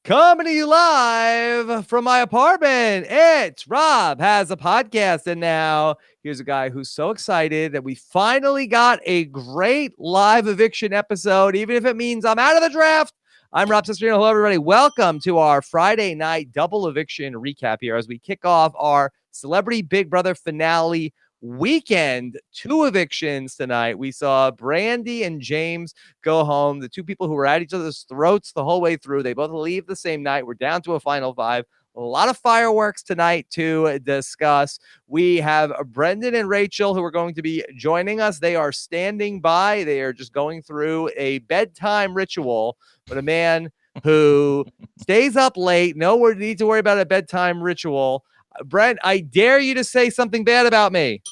Coming to you live from my apartment. It's Rob Has a Podcast. And now here's a guy who's so excited that we finally got a great live eviction episode, even if it means I'm out of the draft. I'm Rob Cesternino. Hello, everybody. Welcome to our Friday night double eviction recap here as we kick off our Celebrity Big Brother finale weekend. 2 evictions tonight. We saw Brandi and James go home. The 2 people who were at each other's throats the whole way through. They both leave the same night. We're down to a final 5. A lot of fireworks tonight to discuss. We have Brendon and Rachel who are going to be joining us. They are standing by. They are just going through a bedtime ritual. But a man who stays up late, no need to worry about a bedtime ritual. Brent, I dare you to say something bad about me.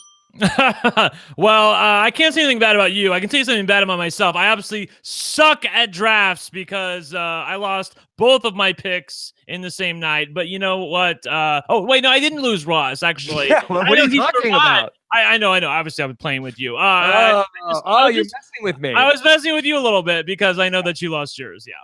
Well, I can't say anything bad about you. I can say something bad about myself. I obviously suck at drafts because I lost both of my picks in the same night. But you know what? Oh, wait, no, I didn't lose Ross, actually. Yeah, what are you talking about? I know. Obviously, I was playing with you. You're messing with me. I was messing with you a little bit because I know that you lost yours. Yeah.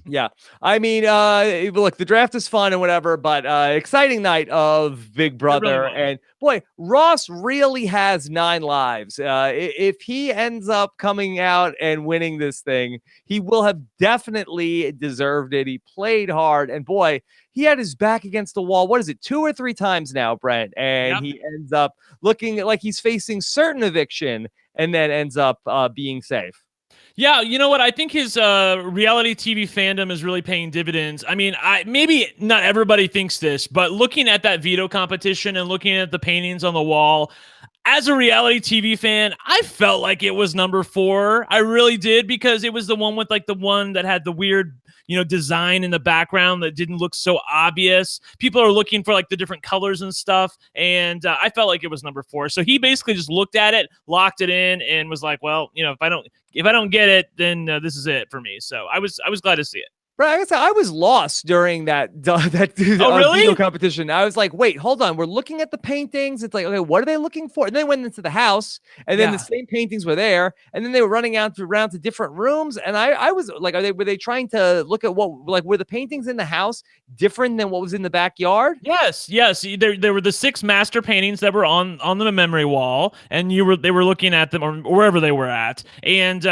Yeah. I mean, look, the draft is fun and whatever, but exciting night of Big Brother. Really and boy, Ross really has 9 lives. If he ends up coming out and winning this thing, he will have definitely deserved it. He played hard, and boy, he had his back against the wall. What is it, 2 or 3 times now, Brent? And He ends up looking like he's facing certain eviction and then ends up being safe. Yeah, you know what? I think his reality TV fandom is really paying dividends. I mean, maybe not everybody thinks this, but looking at that veto competition and looking at the paintings on the wall, as a reality TV fan, I felt like it was number 4. I really did, because it was the one with the one that had the weird, design in the background that didn't look so obvious. People are looking for the different colors and stuff, and I felt like it was number 4. So he basically just looked at it, locked it in, and was like, "Well, if I don't get it, then this is it for me." So I was glad to see it. Right, I guess I was lost during that really? veto competition. I was like, wait, hold on. We're looking at the paintings. It's like, okay, what are they looking for? And then they went into the house, and then the same paintings were there, and then they were running around to different rooms. And I was like, were they trying to look at were the paintings in the house different than what was in the backyard? Yes. There were the 6 master paintings that were on the memory wall, and they were looking at them, or wherever they were at, and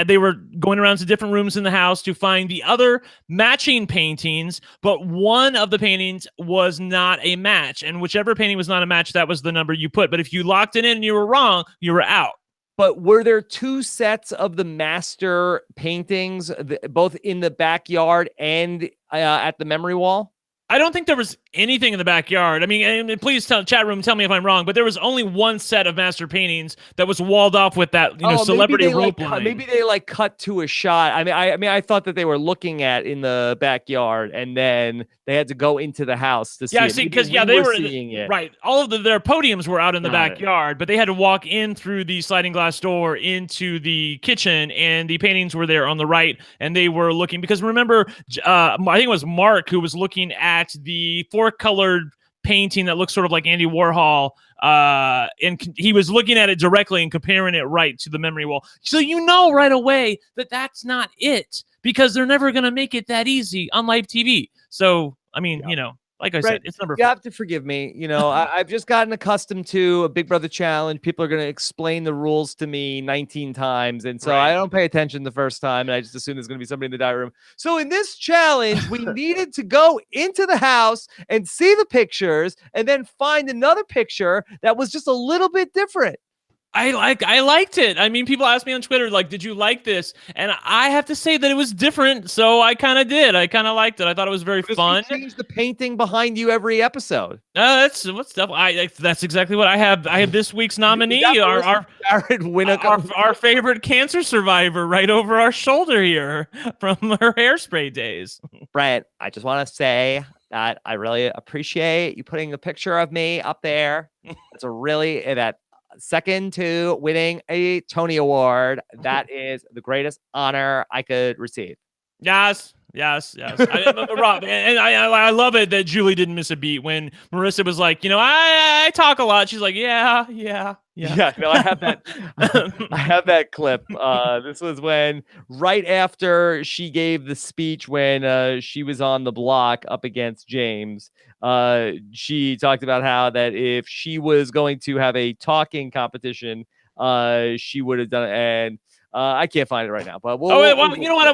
they were going around to different rooms in the house to find the other matching paintings, but one of the paintings was not a match. And whichever painting was not a match, that was the number you put. But if you locked it in and you were wrong, you were out. But were there 2 sets of the master paintings, both in the backyard and at the memory wall? I don't think there was anything in the backyard. I mean, and please chat room, tell me if I'm wrong, but there was only one set of master paintings that was walled off with that, celebrity rope line. Maybe they cut to a shot. I thought that they were looking at in the backyard, and then they had to go into the house to see. Yeah, see, because they were seeing it. Right. All of their podiums were out in the backyard, but they had to walk in through the sliding glass door into the kitchen, and the paintings were there on the right, and they were looking, because remember, I think it was Mark who was looking at the 4-colored painting that looks sort of like Andy Warhol, and he was looking at it directly and comparing it right to the memory wall. So right away that that's not it, because they're never going to make it that easy on live TV. So, I mean, like I said, it's number 4. You have to forgive me. I've just gotten accustomed to a Big Brother challenge. People are going to explain the rules to me 19 times. And so I don't pay attention the first time. And I just assume there's going to be somebody in the diary room. So in this challenge, we needed to go into the house and see the pictures and then find another picture that was just a little bit different. I liked it. I mean, people ask me on Twitter, did you like this? And I have to say that it was different. So I kind of did. I kind of liked it. I thought it was very fun. You change the painting behind you every episode. That's exactly what I have. I have this week's nominee, our favorite cancer survivor, right over our shoulder here from her Hairspray days. Brent, I just want to say that I really appreciate you putting a picture of me up there. It's that second to winning a Tony Award. That is the greatest honor I could receive. Yes. Rob, and I love it that Julie didn't miss a beat when Marissa was like, I talk a lot. She's like, yeah. Yeah, no, I have that. I have that clip. This was when right after she gave the speech when she was on the block up against James. She talked about how that if she was going to have a talking competition, she would have done it. And I can't find it right now, but Well, you know what? I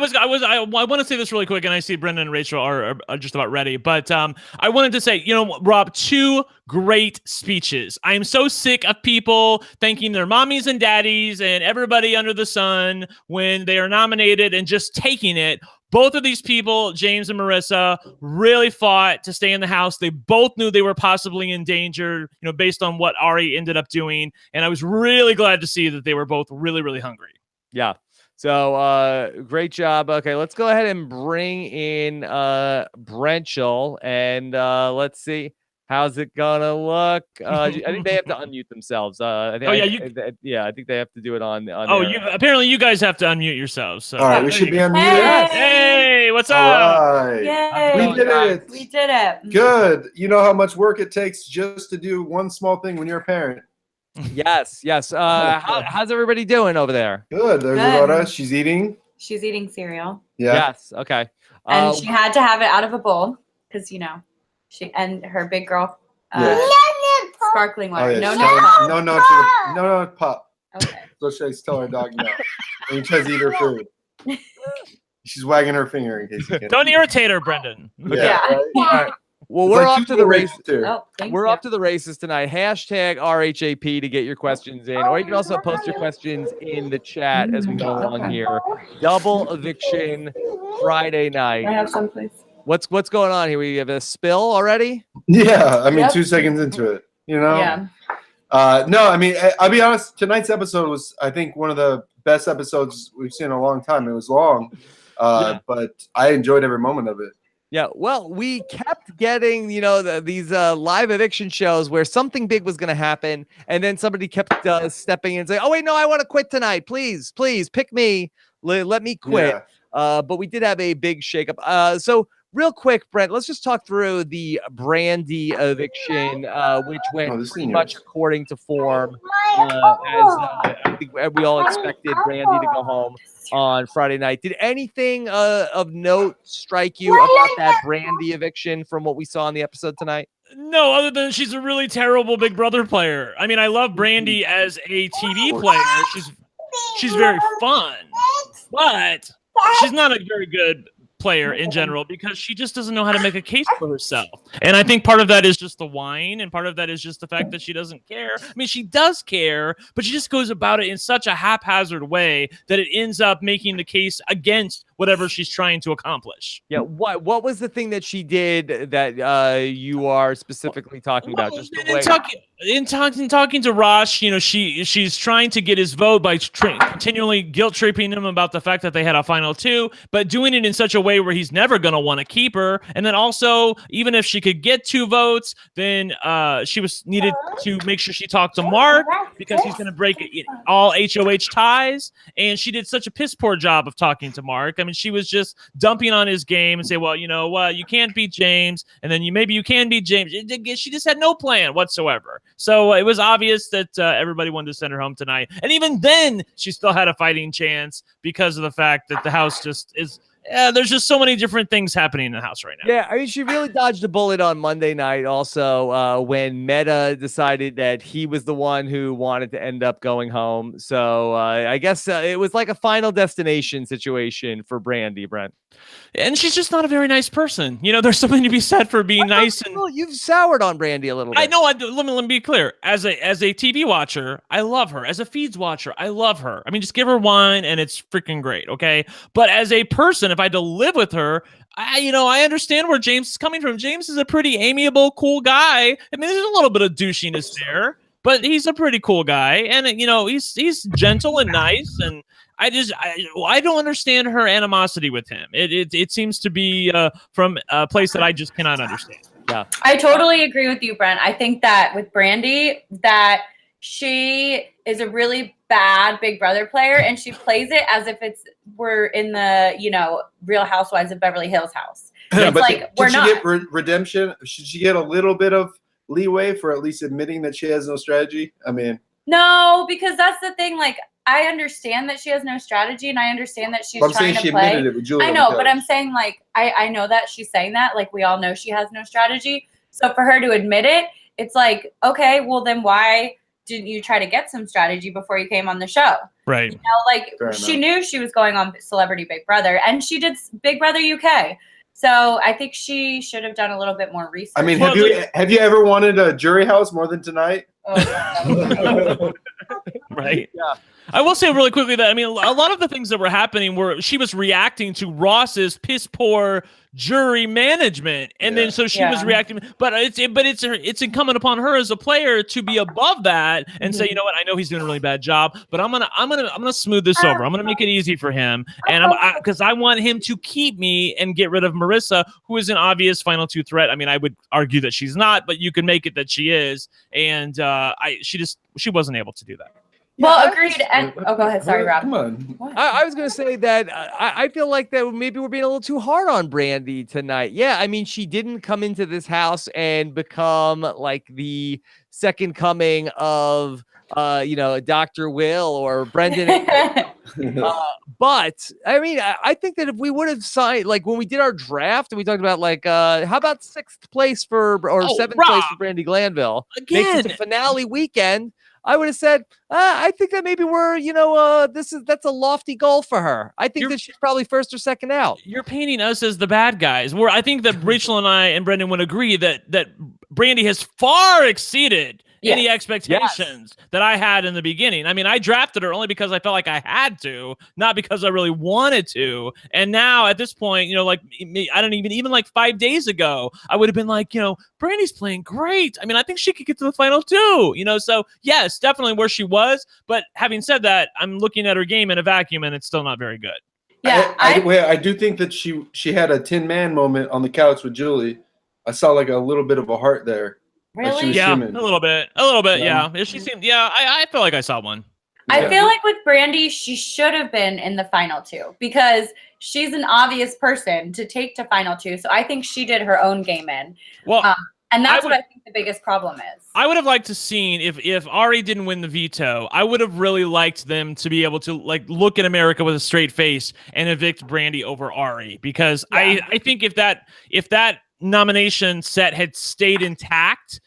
want to say this really quick, and I see Brendon and Rachel are just about ready, but I wanted to say, Rob, 2 great speeches. I am so sick of people thanking their mommies and daddies and everybody under the sun when they are nominated and just taking it. Both of these people, James and Marissa, really fought to stay in the house. They both knew they were possibly in danger, based on what Ari ended up doing, and I was really glad to see that they were both really, really hungry. Yeah. So great job. Okay, let's go ahead and bring in Brenchel and let's see how's it gonna look. I think they have to unmute themselves. I think I think they have to do it on apparently you guys have to unmute yourselves. So. All right, we should be unmuted. Hey, what's up? All right. Yay. We did it. We did it. Good. You know how much work it takes just to do one small thing when you're a parent. Yes. How's everybody doing over there? Good. There's Aurora. She's eating. She's eating cereal. Yeah. Yes. Okay. And she had to have it out of a bowl because she and her big girl sparkling water. Oh, yeah. No, pop. Okay. So she's tell her dog no. And he tries to eat her food. She's wagging her finger in case you can't. Don't irritate her, Brendon. Yeah. Right? All right. Well, we're off to the races. We're off to the races tonight. Hashtag RHAP to get your questions in, or you can also post your questions in the chat as we go along here. Double eviction Friday night. I have some, please. What's going on here? We have a spill already? Yeah, I mean, 2 seconds into it, Yeah. No, I mean, I'll be honest. Tonight's episode was, I think, one of the best episodes we've seen in a long time. It was long, but I enjoyed every moment of it. Yeah, well, we kept getting, these live eviction shows where something big was going to happen, and then somebody kept stepping in and saying, "Oh wait, no, I want to quit tonight. Please, pick me. Let me quit." Yeah. But we did have a big shakeup. So real quick, Brent, let's just talk through the Brandi eviction, which went pretty much according to form. As I think we all expected Brandi to go home on Friday night. Did anything of note strike you about that Brandi eviction from what we saw in the episode tonight? No, other than she's a really terrible Big Brother player. I mean, I love Brandi as a TV player. She's very fun, but she's not a very good player in general because she just doesn't know how to make a case for herself. And I think part of that is just the whine, and part of that is just the fact that she doesn't care. I mean, she does care, but she just goes about it in such a haphazard way that it ends up making the case against whatever she's trying to accomplish. Yeah, what was the thing that she did that you are specifically talking about? Just the way talking to Ross, she's trying to get his vote by continually guilt tripping him about the fact that they had a final 2, but doing it in such a way where he's never going to want to keep her. And then also, even if she could get 2 votes, then she was needed to make sure she talked to Mark because he's going to break all HOH ties. And she did such a piss poor job of talking to Mark. I mean, she was just dumping on his game and say, well, you know what, you can't beat James, and then maybe you can beat James. She just had no plan whatsoever. So it was obvious that everybody wanted to send her home tonight. And even then, she still had a fighting chance because of the fact that the house just is there's just so many different things happening in the house right now. Yeah, I mean, she really dodged a bullet on Monday night also when Meta decided that he was the one who wanted to end up going home. So I guess it was like a Final Destination situation for Brandi, Brent. And she's just not a very nice person. There's something to be said for being nice. And you've soured on Brandi a little bit. I know. Let me be clear. As a TV watcher, I love her. As a feeds watcher, I love her. I mean, just give her wine and it's freaking great. Okay. But as a person, if I had to live with her, I understand where James is coming from. James is a pretty amiable, cool guy. I mean, there's a little bit of douchiness there, but he's a pretty cool guy. And, he's gentle and nice. And I don't understand her animosity with him. It seems to be from a place that I just cannot understand. Yeah, I totally agree with you, Brent. I think that with Brandi, that she is a really bad Big Brother player, and she plays it as if we're in the Real Housewives of Beverly Hills house. Yeah, it's but like we're not. Should she get redemption? Should she get a little bit of leeway for at least admitting that she has no strategy? I mean. No, because that's the thing. Like, I understand that she has no strategy, and I understand that she's I'm trying saying to she play. admitted it with Julie. I on the know, but couch. I'm saying, like, I know that she's saying that. Like, we all know she has no strategy. So for her to admit it, it's like, okay, well, then why didn't you try to get some strategy before you came on the show? Right. You know, like, Fair she enough. knew she was going on Celebrity Big Brother, and she did Big Brother UK. So I think she should have done a little bit more research. I mean, Well, have you ever wanted a jury house more than tonight? Oh, Right. Yeah. I will say really quickly that, I mean, a lot of the things that were happening were she was reacting to Ross's piss poor jury management, and then so she was reacting. But it's incumbent upon her as a player to be above that and say, you know what, I know he's doing a really bad job, but I'm gonna smooth this over. I'm gonna make it easy for him, and because I want him to keep me and get rid of Marissa, who is an obvious final two threat. I mean, I would argue that she's not, but you can make it that she is, and she wasn't able to do that. well, agreed. And go ahead. Sorry, Rob. Come on. What? I was going to say that I feel like that maybe we're being a little too hard on Brandi tonight. Yeah, I mean, she didn't come into this house and become like the second coming of, Dr. Will or Brendon. But I mean, I think that if we would have signed, like when we did our draft and we talked about like, how about 6th place seventh place for Brandi Glanville? Makes it to finale weekend. I would have said, I think that maybe that's a lofty goal for her. I think that she's probably first or second out. You're painting us as the bad guys. Where I think that Rachel and I and Brendon would agree that Brandi has far exceeded any expectations that I had in the beginning. I mean, I drafted her only because I felt like I had to, not because I really wanted to. And now at this point, like I don't even like 5 days ago, I would have been like, Brandi's playing great. I mean, I think she could get to the final two, so yes, definitely where she was. But having said that, I'm looking at her game in a vacuum and it's still not very good. Yeah, I do think that she had a Tin Man moment on the couch with Julie. I saw like a little bit of a heart there. really? Yeah, shimming. a little bit. Yeah. She seemed. Yeah, I feel like I saw one. I feel like with Brandi, she should have been in the final two because she's an obvious person to take to final two. So I think she did her own game in. Well, and that's what I think the biggest problem is. I would have liked to seen if Ari didn't win the veto, I would have really liked them to be able to like look at America with a straight face and evict Brandi over Ari, because I think if that nomination set had stayed intact,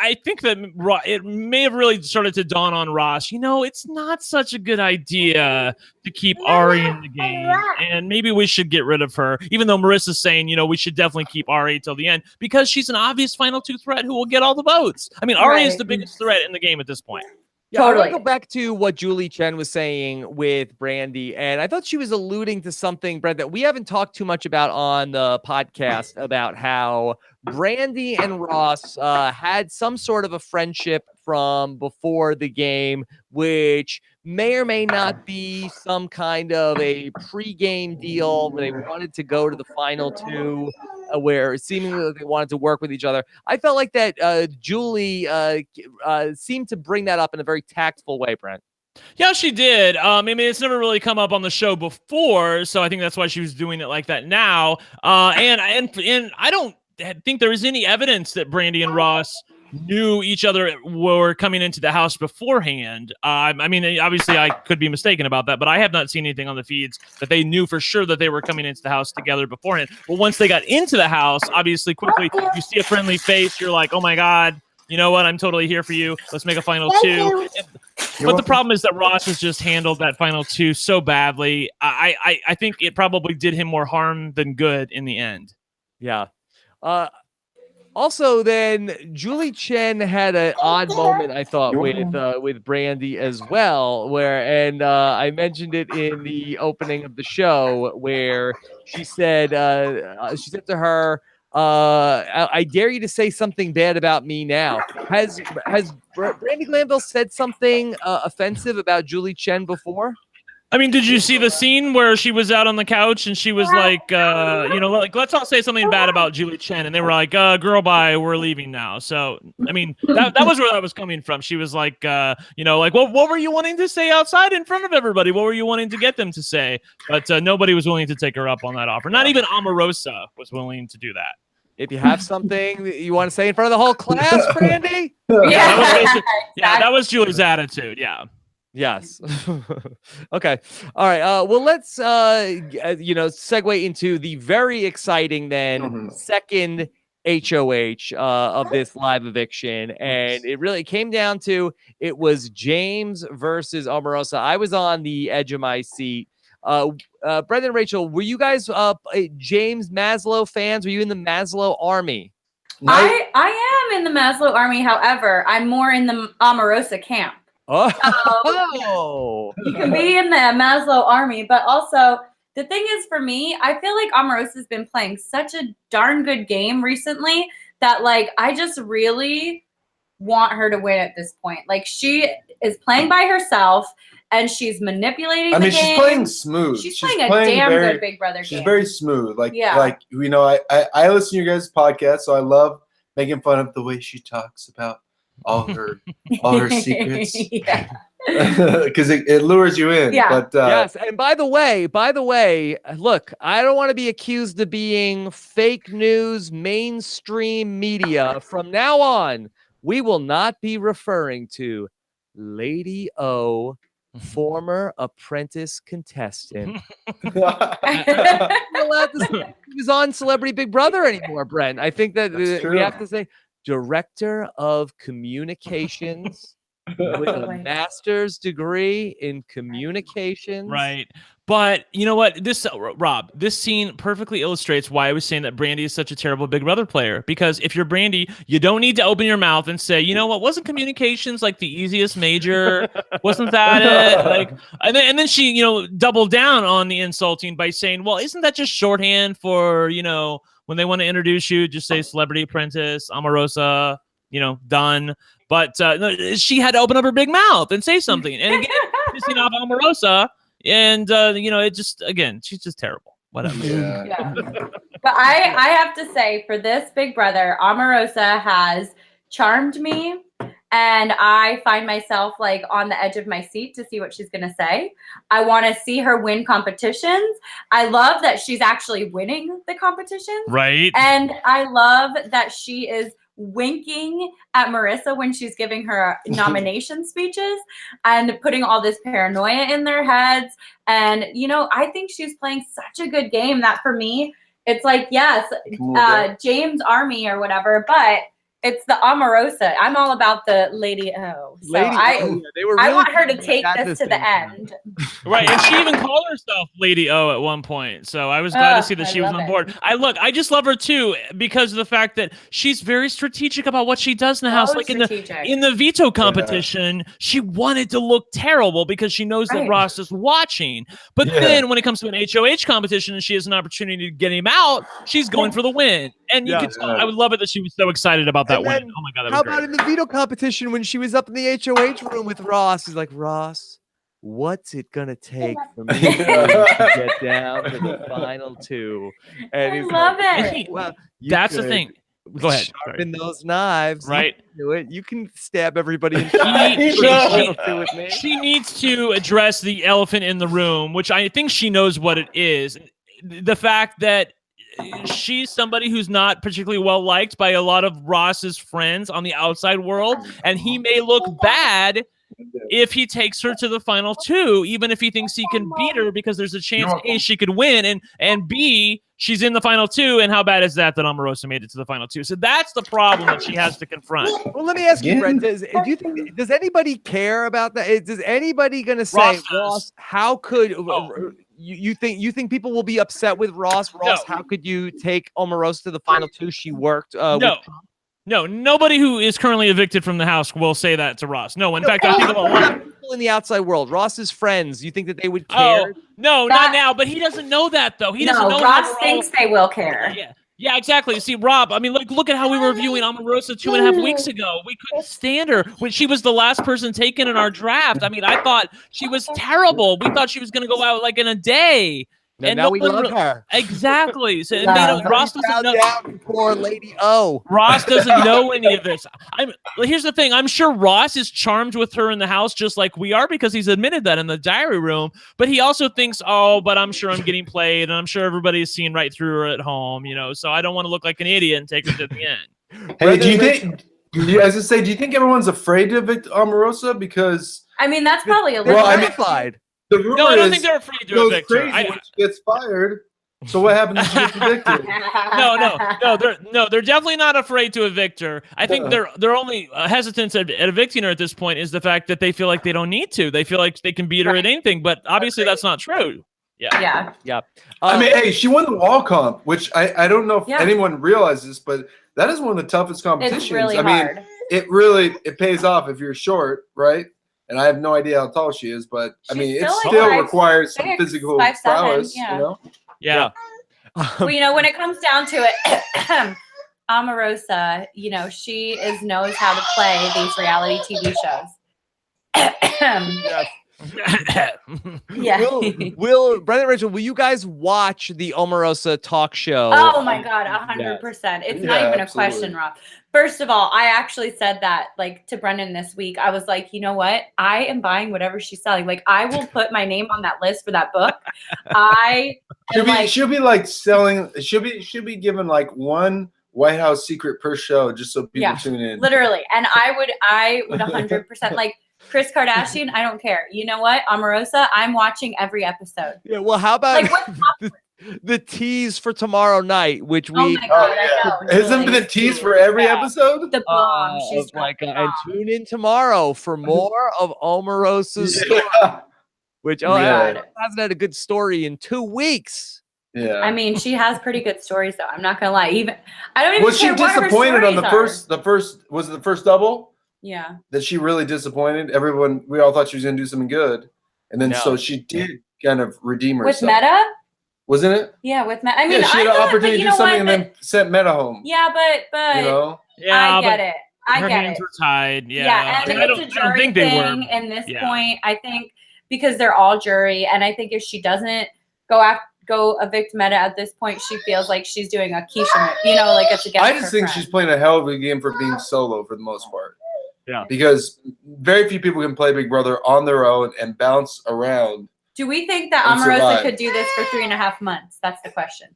I think that it may have really started to dawn on Ross, it's not such a good idea to keep Ari in the game, and maybe we should get rid of her, even though Marissa's saying, we should definitely keep Ari till the end, because she's an obvious final two threat who will get all the votes. I mean, Ari is the biggest threat in the game at this point. Yeah, totally. I want to go back to what Julie Chen was saying with Brandi, and I thought she was alluding to something, Brent, that we haven't talked too much about on the podcast, about how Brandi and Ross had some sort of a friendship from before the game, which may or may not be some kind of a pre-game deal where they wanted to go to the final two, where seemingly they wanted to work with each other. I felt like that Julie seemed to bring that up in a very tactful way, Brent. Yeah, she did. I mean, it's never really come up on the show before, so I think that's why she was doing it like that now. And I don't think there is any evidence that Brandi and Ross knew each other were coming into the house beforehand. I mean, obviously I could be mistaken about that, but I have not seen anything on the feeds that they knew for sure that they were coming into the house together beforehand. Well, once they got into the house, obviously quickly you see a friendly face. You're like, oh my God, you know what? I'm totally here for you. Let's make a final two. But the problem is that Ross has just handled that final two so badly. I think it probably did him more harm than good in the end. Yeah. Also, then Julie Chen had an odd moment, I thought, with Brandi as well, I mentioned it in the opening of the show, where she said to her, I dare you to say something bad about me now. Has Brandi Glanville said something offensive about Julie Chen before? I mean, did you see the scene where she was out on the couch and she was like, like, let's all say something bad about Julie Chen. And they were like, girl, bye, we're leaving now. So, I mean, that was where that was coming from. She was like, like, what were you wanting to say outside in front of everybody? What were you wanting to get them to say? But nobody was willing to take her up on that offer. Not even Omarosa was willing to do that. if you have something that you want to say in front of the whole class, Brandi. That was Julie's attitude. Yeah. Yes. Okay. All right. Well, let's segue into the very exciting then second HOH of this live eviction, and it really came down to it was James versus Omarosa. I was on the edge of my seat. Brendon and Rachel, were you guys James Maslow fans? Were you in the Maslow army? I am in the Maslow army. However, I'm more in the Omarosa camp. Oh, you can be in the Maslow army, but also the thing is, for me, I feel like Omarosa's been playing such a darn good game recently that, like, I just really want her to win at this point. Like, she is playing by herself and she's manipulating the game. She's playing smooth. She's playing a damn good Big Brother game. She's very smooth. Like I listen to your guys' podcast, so I love making fun of the way she talks about all her secrets. Because it lures you in. Yeah. But yes. And by the way, look, I don't want to be accused of being fake news, mainstream media. From now on, we will not be referring to Lady O, former apprentice contestant. He was on Celebrity Big Brother anymore, Brent. I think that we have to say Director of Communications with a master's degree in communications. Right. But you know what? Rob, this scene perfectly illustrates why I was saying that Brandi is such a terrible Big Brother player. Because if you're Brandi, you don't need to open your mouth and say, you know what, wasn't communications like the easiest major? Wasn't that it? Like, and then she, doubled down on the insulting by saying, well, isn't that just shorthand for, when they want to introduce you, just say Celebrity Apprentice, Omarosa, done. But she had to open up her big mouth and say something. And again, pissing off Omarosa. And, it just, again, she's just terrible. Whatever. Yeah. But I have to say, for this Big Brother, Omarosa has charmed me. And I find myself like on the edge of my seat to see what she's going to say. I want to see her win competitions. I love that she's actually winning the competitions. Right. And I love that she is winking at Marissa when she's giving her nomination speeches and putting all this paranoia in their heads. And, I think she's playing such a good game that for me, it's like, yes, James Army or whatever, but it's the Omarosa. I'm all about the Lady O. So I want her to take this to the end. Right. And she even called herself Lady O at one point. So I was glad to see that she was on board. I just love her too, because of the fact that she's very strategic about what she does in the house. Like in the veto competition, she wanted to look terrible because she knows that Ross is watching. But then when it comes to an HOH competition and she has an opportunity to get him out, she's going for the win. And you could tell, I would love it that she was so excited about that win. Oh my God, that was great. How about in the veto competition when she was up in the HOH room with Ross? He's like, Ross, what's it gonna take for me to get down to the final two? And I love it. Well, that's the thing. Go ahead. Sharpen those knives. Right. Do it. You can stab everybody in the She needs to address the elephant in the room, which I think she knows what it is. The fact that she's somebody who's not particularly well liked by a lot of Ross's friends on the outside world, and he may look bad if he takes her to the final two, even if he thinks he can beat her, because there's a chance A, she could win, and B, she's in the final two, and how bad is that Omarosa made it to the final two? So that's the problem that she has to confront. Well, let me ask you, Brent, does anybody care about that? Is anybody going to say, Ross, how could you think people will be upset with Ross? Ross, how could you take Omarosa to the final two? She worked No, nobody who is currently evicted from the house will say that to Ross. No, in fact, I think a lot of people in the outside world, Ross's friends, you think that they would care? Oh, no, not now, but he doesn't know that, though. He doesn't know Ross thinks they will care. Yeah, exactly. See, Rob, I mean, look at how we were reviewing Omarosa 2.5 weeks ago. We couldn't stand her when she was the last person taken in our draft. I mean, I thought she was terrible. We thought she was going to go out like in a day. Now we love her. Exactly. So Ross doesn't know. Poor Lady O. Ross doesn't know any of this. Here's the thing. I'm sure Ross is charmed with her in the house just like we are because he's admitted that in the diary room. But he also thinks, but I'm sure I'm getting played, and I'm sure everybody's seeing right through her at home. So I don't want to look like an idiot and take her to the end. Hey, do you think? As I say, do you think everyone's afraid to evict Omarosa? Because I mean, that's probably a little terrified. The rumor no, I don't think they're afraid to evict her. When she gets fired. So what happens if she gets evicted? No, they're definitely not afraid to evict her. I think they're only hesitant at evicting her at this point is the fact that they feel like they don't need to. They feel like they can beat her at anything, but obviously that's not true. Yeah. I mean, hey, she won the wall comp, which I don't know if anyone realizes, but that is one of the toughest competitions. It's really hard. It pays off if you're short, right? And I have no idea how tall she is, but I mean, it still requires some physical prowess, you know? Yeah. Well, when it comes down to it, Omarosa, she knows how to play these reality TV shows. Yeah. Will Brendon and Rachel, will you guys watch the Omarosa talk show? Oh my God, 100%. It's not even a question, Rob. First of all, I actually said that to Brendon this week. I was like, you know what? I am buying whatever she's selling. I will put my name on that list for that book. She'll be selling. She'll be given one White House secret per show just so people tune in. Literally, and I would 100% Kris Kardashian, I don't care. You know what? Omarosa, I'm watching every episode. Yeah, well, how about the tease for tomorrow night, which we... Oh my God, I know. Hasn't been a tease for every episode? The bomb. She's and tune in tomorrow for more of Omarosa's story, which hasn't had a good story in 2 weeks. Yeah. I mean, she has pretty good stories, though. I'm not going to lie. I don't even Was she disappointed on the first, was it the first double? Yeah. That she really disappointed everyone. We all thought she was going to do something good. And then so she did kind of redeem herself. With Meta? Wasn't it? Yeah, with Meta. I mean, she had an opportunity to do something and then sent Meta home. Yeah, but I get it. I her get hands it. were tied. Yeah, and it's a jury thing in this point. I think because they're all jury, and I think if she doesn't go evict Meta at this point, she feels like she's doing a Keisha, it's against I just think she's playing a hell of a game for being solo for the most part. Yeah. Because very few people can play Big Brother on their own and bounce around. Do we think that Omarosa could do this for 3.5 months? That's the question.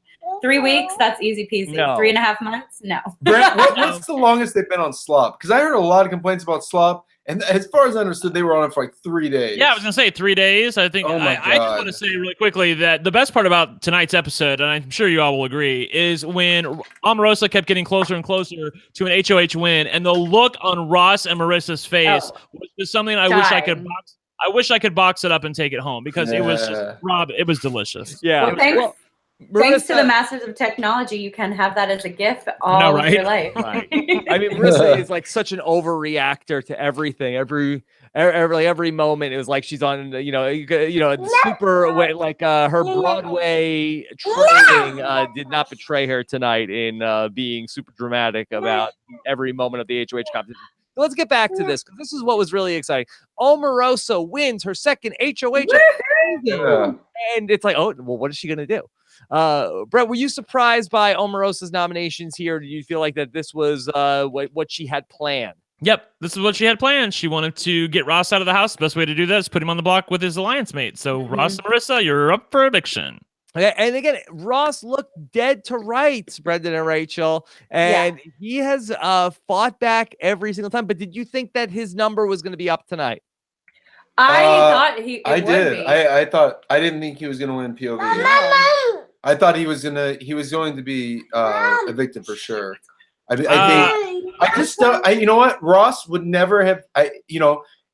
3 weeks, that's easy peasy. No. 3.5 months, no. Brent, what's the longest they've been on Slop? Because I heard a lot of complaints about Slop, and as far as I understood, they were on it for 3 days. Yeah, I was gonna say 3 days. I think I just want to say really quickly that the best part about tonight's episode, and I'm sure you all will agree, is when Omarosa kept getting closer and closer to an HOH win, and the look on Ross and Marissa's face was just something I wish I could box. I wish I could box it up and take it home because it was just Rob. It was delicious. Yeah. Well, thanks to the masters of technology, you can have that as a gift all of your life. Right. I mean, Marissa is such an overreactor to everything. Every moment, it was like she's on, super way. Her Broadway training did not betray her tonight in being super dramatic about every moment of the HOH competition. Let's get back to this because this is what was really exciting. Omarosa wins her second HOH, and it's like, what is she gonna do? Brent, were you surprised by Omarosa's nominations here? Did you feel like that this was what she had planned? Yep, this is what she had planned. She wanted to get Ross out of the house. The best way to do that is put him on the block with his alliance mate. So Ross and Marissa, you're up for eviction. Okay, and again, Ross looked dead to rights, Brendon and Rachel, and he has fought back every single time. But did you think that his number was going to be up tonight? I thought I did. I thought I didn't think he was going to win POV. I thought he was going to be evicted for sure. I think you know what, Ross would never have.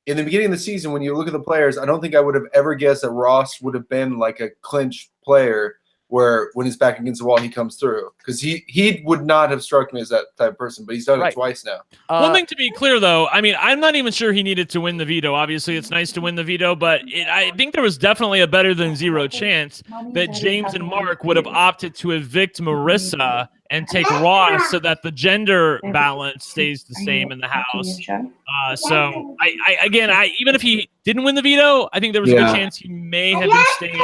In the beginning of the season, when you look at the players, I don't think I would have ever guessed that Ross would have been like a clinch player where when he's back against the wall, he comes through. Because he would not have struck me as that type of person, but he's done it twice now. One thing to be clear, though, I mean, I'm not even sure he needed to win the veto. Obviously, it's nice to win the veto, but I think there was definitely a better than zero chance that James and Mark would have opted to evict Marissa and take Ross so that the gender balance stays the same in the house. So even if he didn't win the veto, I think there was a good chance he may have been staying.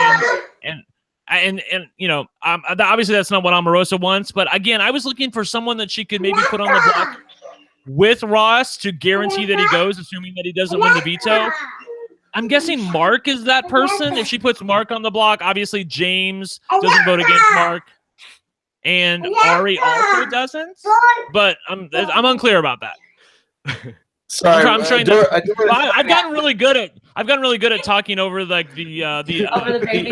And And you know, obviously that's not what Omarosa wants. But again, I was looking for someone that she could maybe put on the block with Ross to guarantee that he goes, assuming that he doesn't win the veto. I'm guessing Mark is that person. If she puts Mark on the block, obviously James doesn't vote against Mark, and Ari also doesn't. But I'm unclear about that. Sorry, I'm trying to. I've gotten really good at talking over like the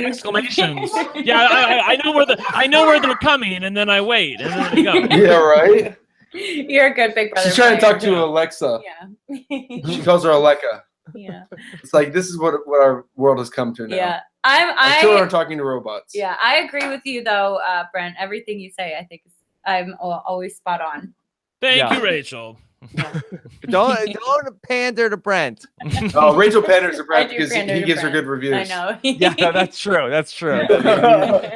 exclamations. Yeah, I know where they're coming, and then I wait, and then we go. Yeah, right. You're a good Big Brother. She's trying to talk to Alexa. Yeah. She calls her Alexa. Yeah. It's like this is what our world has come to now. Yeah. Our children are talking to robots. Yeah, I agree with you though, Brent. Everything you say, I think I'm always spot on. Thank you, Rachel. Yeah. Don't pander to Brent. Oh, Rachel panders to Brent because he gives her good reviews. I know. Yeah, that's true. That's true.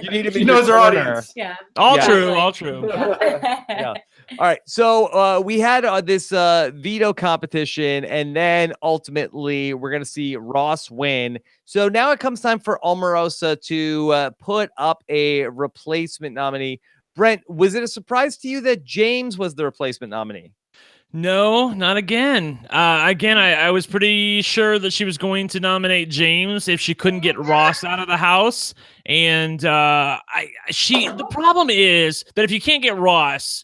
You need to be. She knows her audience. Yeah. All Yeah. true. All true. Yeah. All right. So we had this veto competition, and then ultimately we're going to see Ross win. So now it comes time for Omarosa to put up a replacement nominee. Brent, was it a surprise to you that James was the replacement nominee? No, not again. I was pretty sure that she was going to nominate James if she couldn't get Ross out of the house. And the problem is that if you can't get Ross,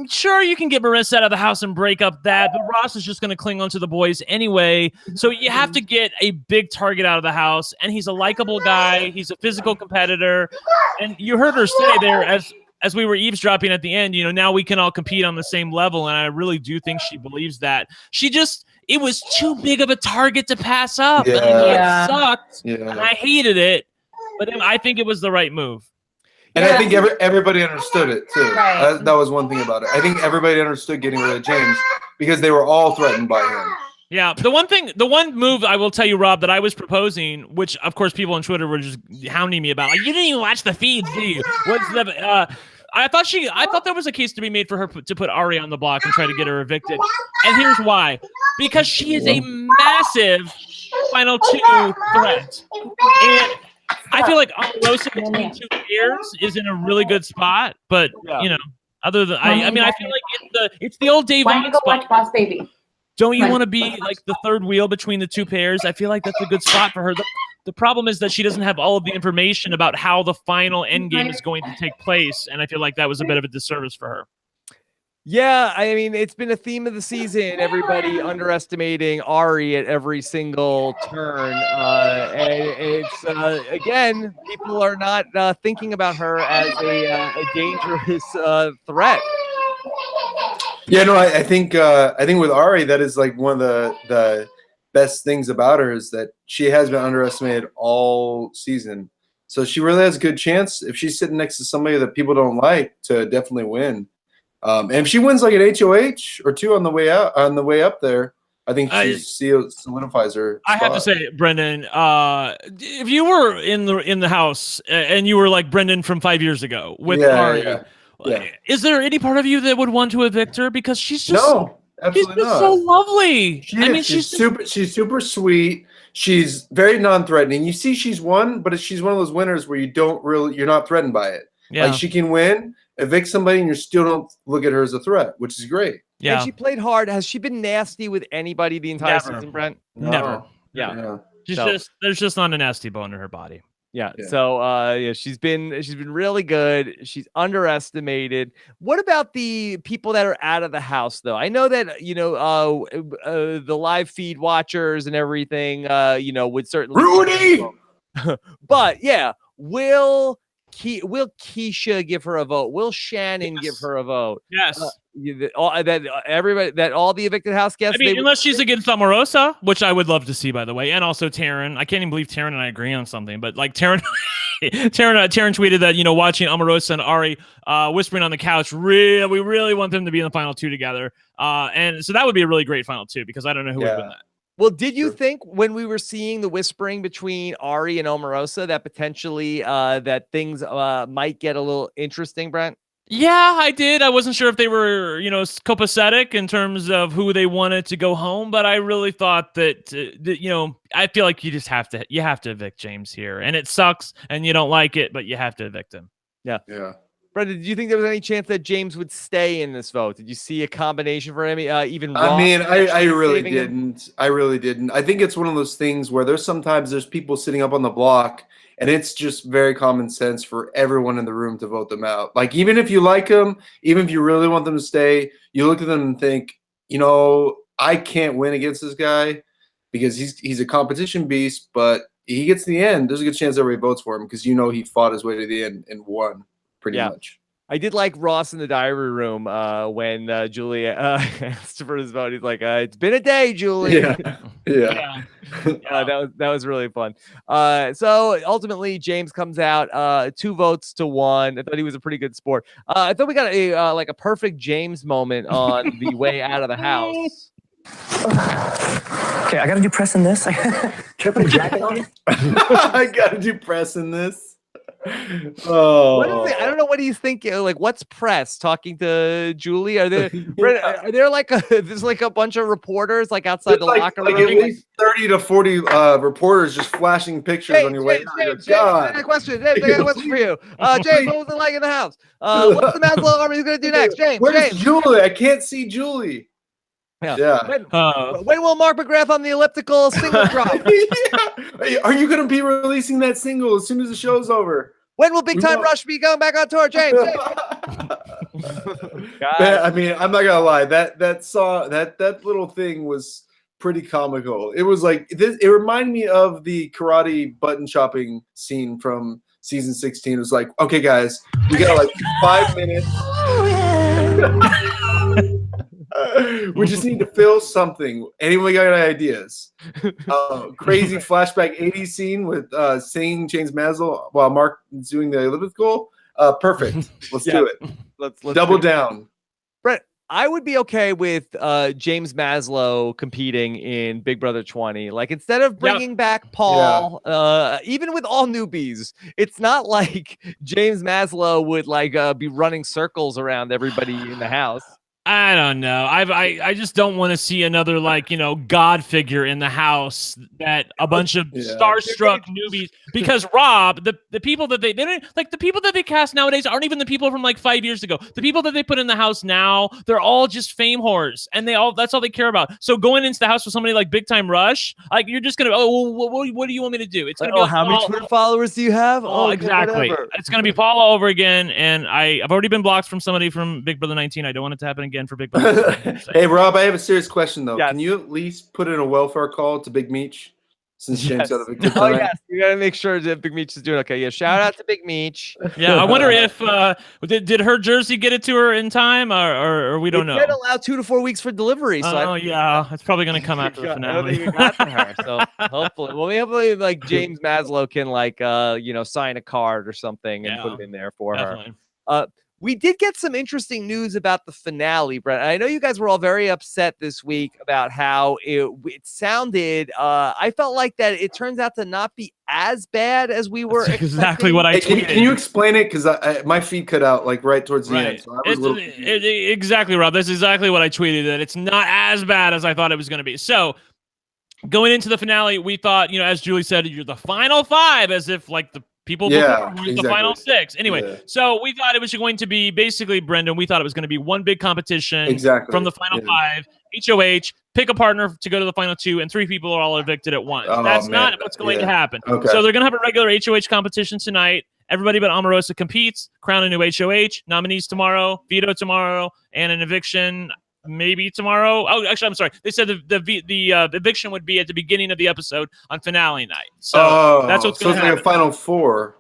sure, you can get Marissa out of the house and break up that, but Ross is just going to cling on to the boys anyway. So you have to get a big target out of the house, and he's a likable guy. He's a physical competitor. And you heard her say there as we were eavesdropping at the end, you know, now we can all compete on the same level. And I really do think she believes that. It was too big of a target to pass up. Yeah. It sucked. Yeah. And I hated it, but I think it was the right move. And I think everybody understood it too. Right. That was one thing about it. I think everybody understood getting rid of James because they were all threatened by him. Yeah, the one move I will tell you, Rob, that I was proposing, which of course people on Twitter were just hounding me about, like, you didn't even watch the feeds, do you? I thought there was a case to be made for her to put Ari on the block and try to get her evicted, and here's why: because she is a massive final two threat, and I feel like Omarosa between 2 years is in a really good spot, but you know, other than I feel like it's the old Dave Vaughn spot. Watch Boss Baby? Don't you want to be like the third wheel between the two pairs? I feel like that's a good spot for her. The problem is that she doesn't have all of the information about how the final end game is going to take place, and I feel like that was a bit of a disservice for her. Yeah, I mean, it's been a theme of the season, everybody underestimating Ari at every single turn. And it's, again, people are not thinking about her as a dangerous threat. Yeah, no, I think with Ari, that is like one of the best things about her is that she has been underestimated all season. So she really has a good chance if she's sitting next to somebody that people don't like to definitely win. And if she wins like an HOH or two on the way up there, I think she solidifies her spot. I have to say, Brendon, if you were in the house and you were like Brendon from 5 years ago with Ari. Yeah. Is there any part of you that would want to evict her because she's just absolutely not. So lovely? She's super sweet. She's very non-threatening. You see, she's won, but she's one of those winners where you're not threatened by it. Yeah. Like she can win, evict somebody, and you still don't look at her as a threat, which is great. Yeah. And she played hard. Has she been nasty with anybody the entire season, Brent? Never. Yeah. There's just not a nasty bone in her body. Yeah. So she's been really good. She's underestimated. What about the people that are out of the house though? I know that the live feed watchers and everything would certainly Rudy. But yeah, will Keisha give her a vote? Will Shannon give her a vote? Yes. All the evicted house guests. I mean, unless she's against Omarosa, which I would love to see, by the way, and also Taryn. I can't even believe Taryn and I agree on something, but like Taryn tweeted that watching Omarosa and Ari whispering on the couch, we really want them to be in the final two together, and so that would be a really great final two because I don't know who would win that. Well, did you think when we were seeing the whispering between Ari and Omarosa that potentially that things might get a little interesting, Brent? Yeah, I did. I wasn't sure if they were, copacetic in terms of who they wanted to go home, but I really thought that, I feel like you have to evict James here, and it sucks, and you don't like it, but you have to evict him. Yeah. Yeah. Brenda, did you think there was any chance that James would stay in this vote? Did you see a combination for him? Even I Ross mean, I really saving him? didn't. I really didn't. I think it's one of those things where there's people sitting up on the block, and it's just very common sense for everyone in the room to vote them out. Like, even if you like them, even if you really want them to stay, you look at them and think, I can't win against this guy because he's a competition beast, but he gets to the end. There's a good chance everybody votes for him because he fought his way to the end and won. Pretty much. I did like Ross in the diary room when Julie asked for his vote. He's like, "It's been a day, Julie." Yeah. That was really fun. So ultimately, James comes out 2-1. I thought he was a pretty good sport. I thought we got a perfect James moment on the way out of the house. Okay, I gotta do pressing this. Can I put a jacket on? I gotta do pressing this. Oh, what is it? I don't know what he's thinking. Like, what's press talking to Julie? Are there there's like a bunch of reporters like outside the locker room? At least 30 to 40 reporters just flashing pictures on your way. James, I got a question. James, I got a question for you. James, what was it like in the house? What's the Maslow Army gonna do next? James, where's Julie? I can't see Julie. Yeah. When will Mark McGrath on the elliptical single drop? Are you going to be releasing that single as soon as the show's over? When will Big Time Rush be going back on tour, James? I mean, I'm not gonna lie. That song, that little thing was pretty comical. It was like this. It reminded me of the karate button chopping scene from season 16. It was like, okay, guys, we got like 5 minutes. We just need to fill something. Anyone got any ideas? Crazy flashback 80s scene with singing James Maslow while Mark is doing the elliptical. Perfect. Let's do it. Let's double down. Brent, I would be okay with James Maslow competing in Big Brother 20. Like, instead of bringing back Paul, even with all newbies, it's not like James Maslow would be running circles around everybody in the house. I don't know. I just don't want to see another God figure in the house that a bunch of starstruck newbies, because Rob, the people that they don't the people that they cast nowadays aren't even the people from 5 years ago. The people that they put in the house now, they're all just fame whores, and that's all they care about. So going into the house with somebody like Big Time Rush, you're just gonna what do you want me to do? It's gonna be how many Twitter followers do you have? Exactly. It's gonna be Paul all over again, and I've already been blocked from somebody from Big Brother 19. I don't want it to happen again for Big Brother. Hey Rob, I have a serious question though. Yes. Can you at least put in a welfare call to Big Meech since James got a victory? Oh yes, you gotta make sure that Big Meech is doing okay. Yeah, shout out to Big Meech. Yeah, I wonder if did her jersey get it to her in time, or we don't know. They allow 2 to 4 weeks for delivery. So it's probably gonna come after the finale. I don't think it got to her. So hopefully, James Maslow can sign a card or something and put it in there for her. We did get some interesting news about the finale, Brent. I know you guys were all very upset this week about how it sounded. I felt like that it turns out to not be as bad as we were expecting. Exactly what I tweeted. Can you explain it? Because my feed cut out right towards the end. So I was exactly, Rob. That's exactly what I tweeted, that it's not as bad as I thought it was going to be. So going into the finale, we thought, as Julie said, you're the final 5, as if the people before were the final 6. Anyway, so we thought it was going to be basically, Brendan, we thought it was going to be one big competition from the final 5, HOH, pick a partner to go to the final 2, and 3 people are all evicted at once. That's not what's going to happen. Okay. So they're going to have a regular HOH competition tonight. Everybody but Omarosa competes, crown a new HOH, nominees tomorrow, veto tomorrow, and an eviction maybe tomorrow. Oh, actually, I'm sorry. They said the eviction would be at the beginning of the episode on finale night. So that's what's going to happen. Like a final 4.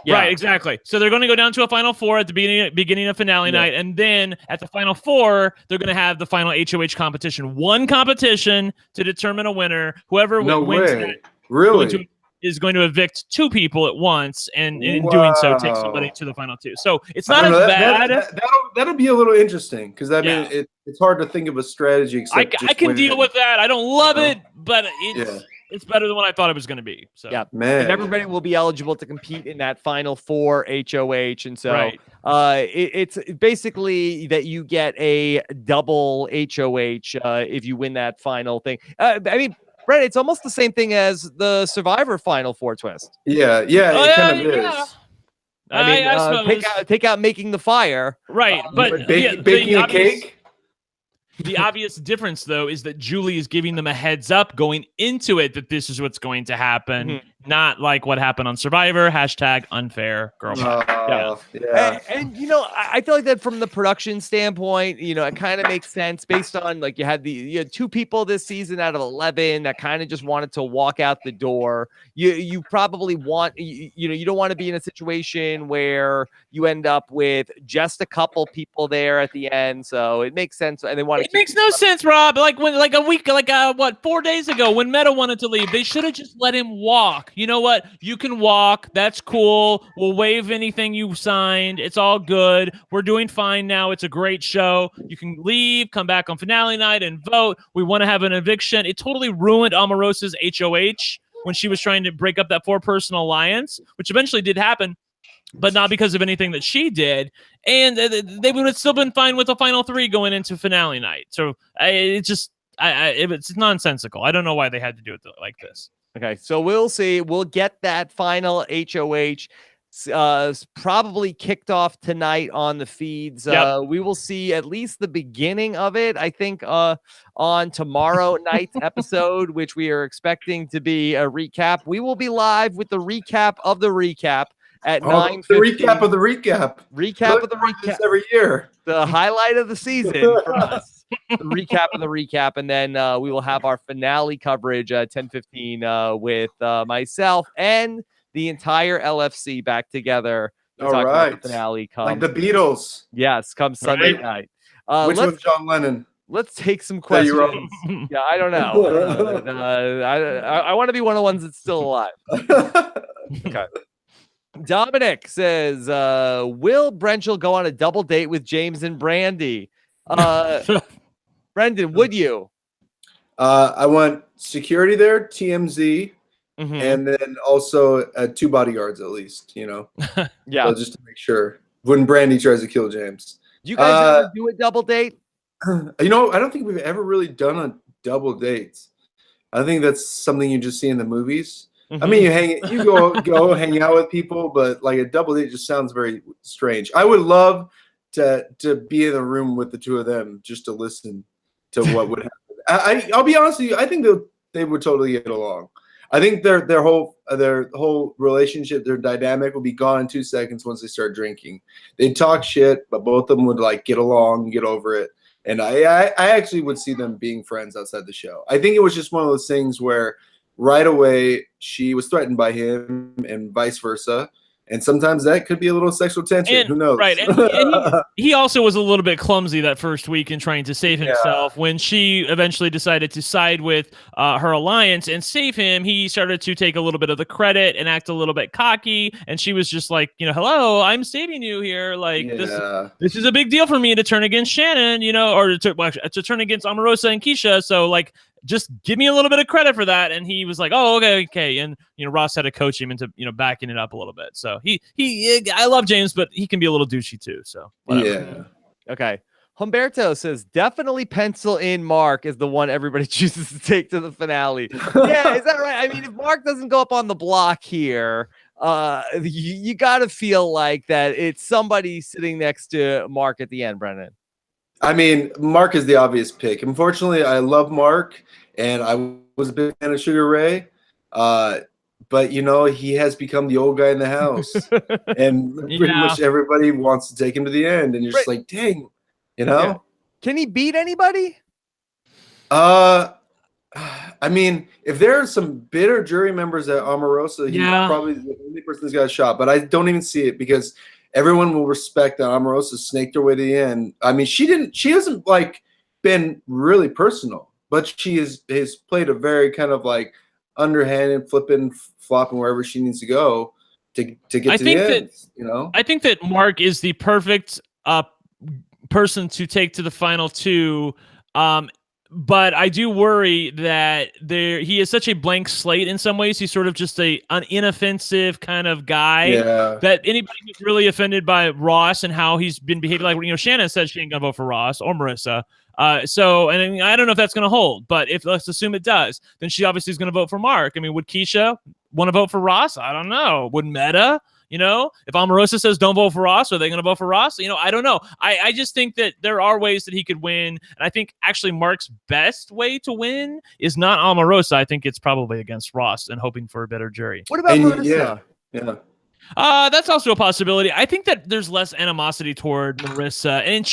Yeah. Right, exactly. So they're going to go down to a final 4 at the beginning of finale night, and then at the final 4, they're going to have the final HOH competition. One competition to determine a winner. Whoever wins that is going to evict 2 people at once, and in doing so, take somebody to the final 2. So it's not as bad. That'll be a little interesting, because it's hard to think of a strategy. I can deal with that. I don't love it, but it's better than what I thought it was going to be. So yeah, Man. and everybody will be eligible to compete in that final 4 HOH, and so Right. it's basically that you get a double HOH if you win that final thing. I mean, Brent, it's almost the same thing as the Survivor Final 4 twist. Yeah, it kind of is. I mean, take out making the fire. Right, but baking a cake. The obvious difference, though, is that Julie is giving them a heads up going into it that this is what's going to happen, not like what happened on Survivor. # unfair girl. Yeah. And you know, I feel like that from the production standpoint, you know, it kind of makes sense based on like you had 2 people this season out of 11 that kind of just wanted to walk out the door. You probably want, you know, you don't want to be in a situation where you end up with just a couple people there at the end. So it makes sense, and they want to. It makes no sense, Rob. Like when, like a week, like 4 days ago, when Meta wanted to leave, they should have just let him walk. You know what? You can walk. That's cool. We'll waive anything you signed. It's all good. We're doing fine now. It's a great show. You can leave, come back on finale night and vote. We want to have an eviction. It totally ruined Omarosa's HOH when she was trying to break up that 4-person alliance, which eventually did happen, but not because of anything that she did. And they would have still been fine with the final 3 going into finale night. So it's nonsensical. I don't know why they had to do it like this. Okay, so we'll see. We'll get that final HOH probably kicked off tonight on the feeds. We will see at least the beginning of it, I think, on tomorrow night's episode, which we are expecting to be a recap. We will be live with the recap of the recap at 9:15. The recap of the recap. Recap of the recap every year. The highlight of the season for us. The recap of the recap, and then we will have our finale coverage at 10:15 with myself and the entire LFC back together. All right. About the finale like the Beatles. Yes, come Sunday night. Which one's John Lennon? Let's take some questions. Yeah, I don't know. I want to be one of the ones that's still alive. Okay. Dominic says, will Brenchel go on a double date with James and Brandi? Brendon, would you? I want security there, TMZ, and then also 2 bodyguards at least, you know? Yeah. So just to make sure. When Brandi tries to kill James. Do you guys ever do a double date? You know, I don't think we've ever really done a double dates. I think that's something you just see in the movies. I mean, you go hang out with people, but like a double date just sounds very strange. I would love to be in the room with the 2 of them just to listen to what would happen. I'll be honest with you. I think they would totally get along. I think their whole relationship, their dynamic will be gone in 2 seconds once they start drinking. They'd talk shit, but both of them would like get along, get over it. And I actually would see them being friends outside the show. I think it was just one of those things where right away she was threatened by him and vice versa. And sometimes that could be a little sexual tension. Who knows? Right. And he also was a little bit clumsy that first week in trying to save himself. When she eventually decided to side with her alliance and save him, he started to take a little bit of the credit and act a little bit cocky. And she was just like, you know, hello, I'm saving you here. Like, this is a big deal for me to turn against Shannon, you know, or to turn against Omarosa and Keisha. So, like, just give me a little bit of credit for that. And he was like, oh, okay. And, you know, Ross had to coach him into, you know, backing it up a little bit. So I love James, but he can be a little douchey too. So whatever. Yeah. Okay. Humberto says, definitely pencil in Mark as the one everybody chooses to take to the finale. Yeah, is that right? I mean, if Mark doesn't go up on the block here, you got to feel like that it's somebody sitting next to Mark at the end, Brendan. I mean, Mark is the obvious pick. Unfortunately, I love Mark, and I was a big fan of Sugar Ray. But, you know, he has become the old guy in the house. And pretty much everybody wants to take him to the end. And you're just like, dang, you know? Yeah. Can he beat anybody? I mean, if there are some bitter jury members at Omarosa, he's probably the only person who's got a shot. But I don't even see it because everyone will respect that Omarosa snaked her way to the end. I mean, she hasn't like been really personal, but she has played a very kind of like underhanded, flipping, flopping wherever she needs to go to get to the end. You know, I think that Mark is the perfect person to take to the final 2. But I do worry that he is such a blank slate in some ways. He's sort of just an inoffensive kind of guy that anybody who's really offended by Ross and how he's been behaving, like, Shannon said she ain't going to vote for Ross or Marissa. And I don't know if that's going to hold, but let's assume it does, then she obviously is going to vote for Mark. I mean, would Keisha want to vote for Ross? I don't know. Would Meta? If Omarosa says don't vote for Ross, are they going to vote for Ross? I don't know. I just think that there are ways that he could win. And I think actually Mark's best way to win is not Omarosa. I think it's probably against Ross and hoping for a better jury. What about Marissa? That's also a possibility. I think that there's less animosity toward Marissa, and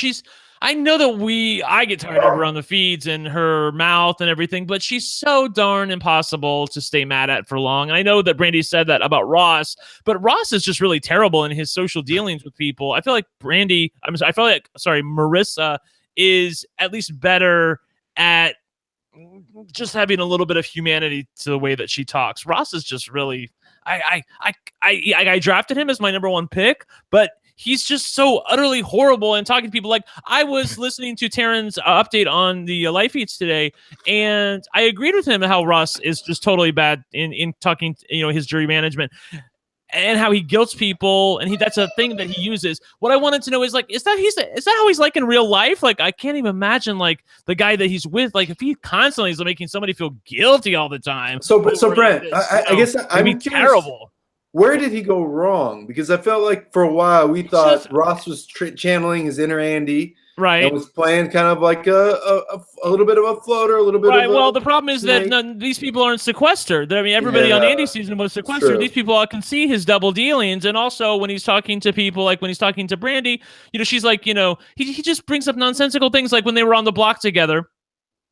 I know that I get tired of her on the feeds and her mouth and everything, but she's so darn impossible to stay mad at for long. And I know that Brandi said that about Ross, but Ross is just really terrible in his social dealings with people. I feel like Marissa is at least better at just having a little bit of humanity to the way that she talks. Ross is just really, I drafted him as my number one pick, but he's just so utterly horrible and talking to people. Like, I was listening to Taryn's update on the live feeds today, and I agreed with him how Ross is just totally bad in talking, his jury management and how he guilts people, and that's a thing that he uses. What I wanted to know is, like, is that how he's like in real life? Like, I can't even imagine, like, the guy that he's with, like, if he constantly is making somebody feel guilty all the time. So Brent, I guess I'd be terrible. Where did he go wrong? Because I felt like for a while we thought Ross was channeling his inner Andy, right? And was playing kind of like a little bit of a floater, a little bit. Right. Well, the problem is that these people aren't sequestered. I mean, everybody on Andy's season was sequestered. These people all can see his double dealings, and also when he's talking to people, like when he's talking to Brandi, she's like, he just brings up nonsensical things, like when they were on the block together.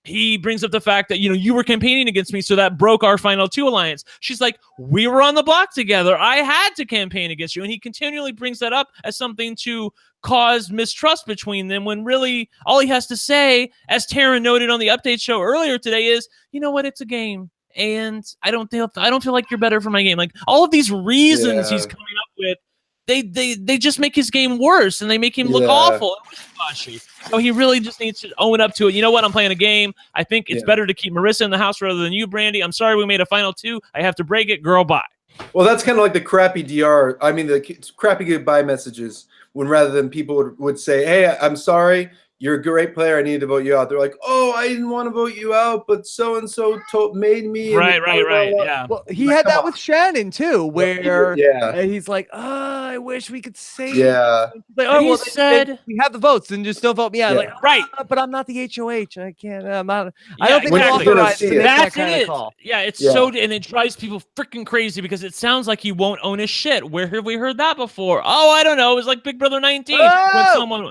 He brings up the fact that, you were campaigning against me, so that broke our final two alliance. She's like, we were on the block together. I had to campaign against you. And he continually brings that up as something to cause mistrust between them, when really all he has to say, as Taryn noted on the update show earlier today, is, you know what, it's a game. And I don't feel like you're better for my game. Like, all of these reasons he's coming up with, they just make his game worse, and they make him look awful and wishy-washy. So he really just needs to own up to it. You know what? I'm playing a game. I think it's better to keep Marissa in the house rather than you, Brandi. I'm sorry we made a final two. I have to break it. Girl, bye. Well, that's kind of like the crappy DR. I mean, the crappy goodbye messages, when rather than people would say, hey, I'm sorry, you're a great player, I need to vote you out. They're like, oh, I didn't want to vote you out, but so-and-so made me. Right. Yeah. Well, he had that with Shannon, too, where he's like, oh, I wish we could say like, oh, well, said we have the votes, and just don't vote me out. Like, right. But I'm not the HOH. I can't. I'm not. I don't think exactly. we're authorized to make that kind it. of call. Yeah, it's so, and it drives people freaking crazy because it sounds like he won't own his shit. Where have we heard that before? Oh, I don't know. It was like Big Brother 19 when someone.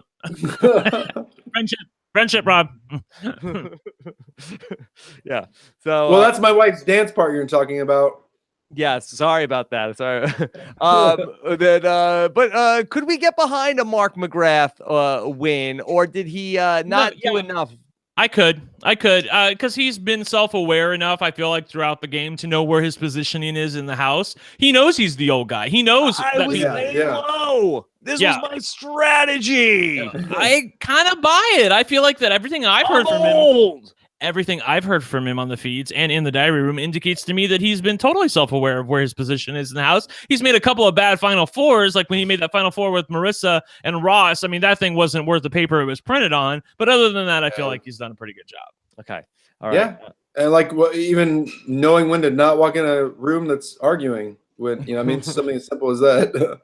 Friendship, Rob. Yeah. So well, that's my wife's dance part you're talking about. Yes, sorry about that. Sorry. But could we get behind a Mark McGrath win, or did he not do enough? I could, because he's been self-aware enough, I feel like, throughout the game to know where his positioning is in the house. He knows he's the old guy. He knows I was laying low. This was my strategy. I kind of buy it. I feel like that everything I've heard from him on the feeds and in the diary room indicates to me that he's been totally self-aware of where his position is in the house. He's made a couple of bad Final Fours, like when he made that Final Four with Marissa and Ross. I mean, that thing wasn't worth the paper it was printed on. But other than that, I feel like he's done a pretty good job. Okay. All right. Yeah. And like even knowing when to not walk in a room that's arguing with, I mean, something as simple as that.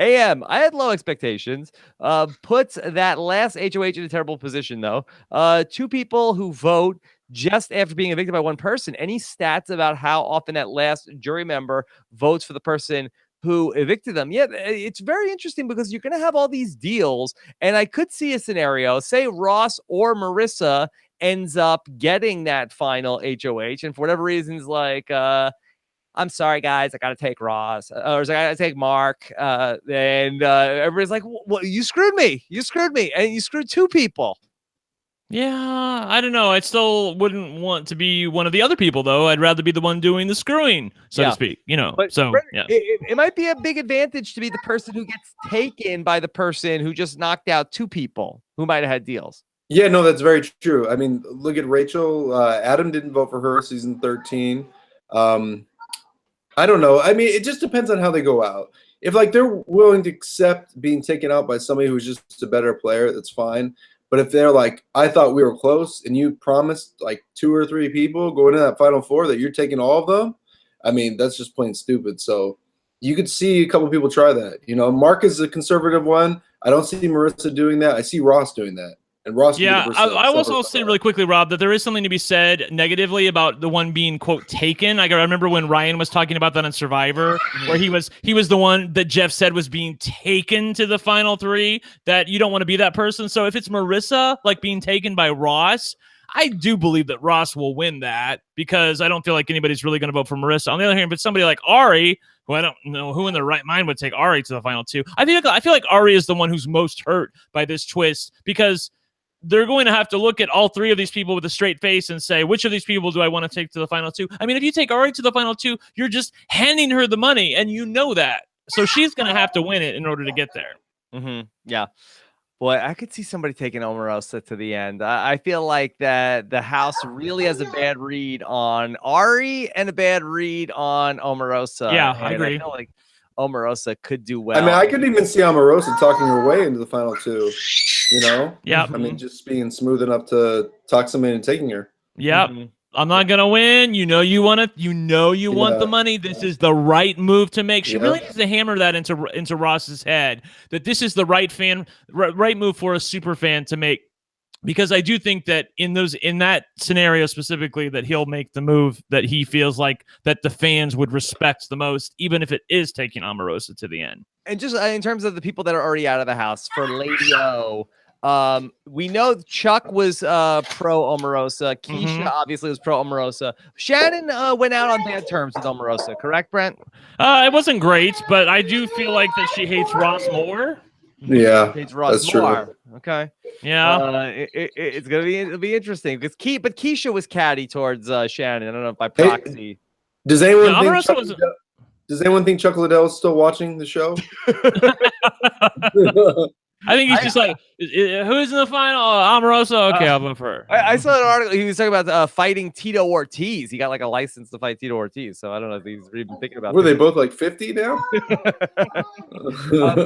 AM, I had low expectations. Puts that last HOH in a terrible position, though. Two people who vote just after being evicted by one person. Any stats about how often that last jury member votes for the person who evicted them? Yeah, it's very interesting because you're going to have all these deals, and I could see a scenario, say Ross or Marissa ends up getting that final HOH, and for whatever reasons, like, I'm sorry, guys, I got to take Ross, or I got to take Mark. And everybody's like, well, you screwed me. And you screwed two people. Yeah, I don't know. I still wouldn't want to be one of the other people, though. I'd rather be the one doing the screwing, so to speak. But it might be a big advantage to be the person who gets taken by the person who just knocked out two people who might have had deals. Yeah, no, that's very true. I mean, look at Rachel. Adam didn't vote for her season 13. I don't know. I mean, it just depends on how they go out. If like they're willing to accept being taken out by somebody who's just a better player, that's fine. But if they're like, I thought we were close, and you promised like 2 or 3 people going into that final 4 that you're taking all of them, I mean, that's just plain stupid. So you could see a couple people try that. You know, Mark is a conservative one. I don't see Marissa doing that. I see Ross doing that. And Ross, yeah, I will also say really quickly, Rob, that there is something to be said negatively about the one being quote taken. I remember when Ryan was talking about that on Survivor, where he was the one that Jeff said was being taken to the final 3. That you don't want to be that person. So if it's Marissa like being taken by Ross, I do believe that Ross will win that because I don't feel like anybody's really going to vote for Marissa. On the other hand, but somebody like Ari, who I don't know who in their right mind would take Ari to the final 2. I feel like Ari is the one who's most hurt by this twist because they're going to have to look at all 3 of these people with a straight face and say, which of these people do I want to take to the final 2? I mean, if you take Ari to the final 2, you're just handing her the money, and you know that. So she's going to have to win it in order to get there. Yeah. Boy, I could see somebody taking Omarosa to the end. I feel like that the house really has a bad read on Ari and a bad read on Omarosa. Yeah, I agree. I feel like Omarosa could do well. I mean, I could even see Omarosa talking her way into the final 2. You know? Yeah. I mean, just being smooth enough to talk somebody into taking her. Yep. I'm not gonna win. You know you want it. You know you want the money. This is the right move to make. She really needs to hammer that into Ross's head that this is the right move for a super fan to make. Because I do think that in that scenario specifically, that he'll make the move that he feels like that the fans would respect the most, even if it is taking Omarosa to the end. And just in terms of the people that are already out of the house for Lady O, we know Chuck was pro Omarosa. Keisha obviously was pro Omarosa. Shannon went out on bad terms with Omarosa, correct, Brent? It wasn't great, but I do feel like that she hates Ross more. Yeah, hates Ross that's more. true. Okay. Yeah. It'll be interesting because Keisha was catty towards Shannon. I don't know if by proxy. Hey, does anyone think Chuck Liddell is still watching the show? I think he's just like, who's in the final? Omarosa? Okay, I'll vote for her. I saw an article. He was talking about fighting Tito Ortiz. He got like a license to fight Tito Ortiz. So I don't know if he's even thinking about. Were they both like 50 now?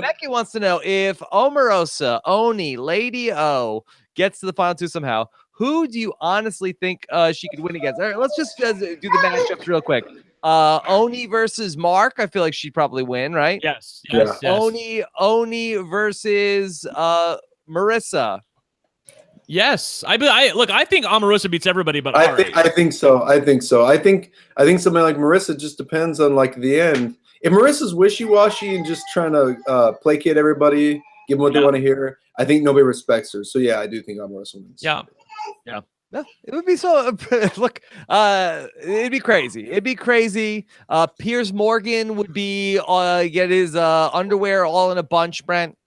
Becky wants to know if Omarosa, Oni, Lady O gets to the final 2 somehow. Who do you honestly think she could win against? All right, let's just do the matchups real quick. Oni versus Mark. I feel like she'd probably win, right? Yes. Oni versus Marissa. Yes. I think Omarosa beats everybody but Ari. I think so. I think something like Marissa just depends on like the end. If Marissa's wishy-washy and just trying to placate everybody, give them what they want to hear, I think nobody respects her. So yeah, I do think Omarosa wins. Yeah. It would be so. Look, it'd be crazy. It'd be crazy. Piers Morgan would be get his underwear all in a bunch. Brent.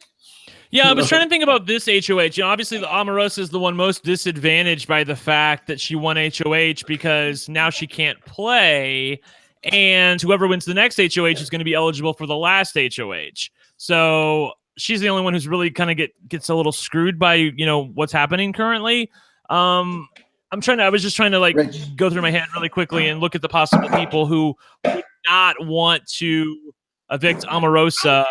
Yeah, I was trying to think about this HOH. You know, obviously the Omarosa is the one most disadvantaged by the fact that she won HOH because now she can't play, and whoever wins the next HOH is going to be eligible for the last HOH. So she's the only one who's really kind of gets a little screwed by what's happening currently. I was just trying to like go through my head really quickly and look at the possible people who would not want to evict Omarosa.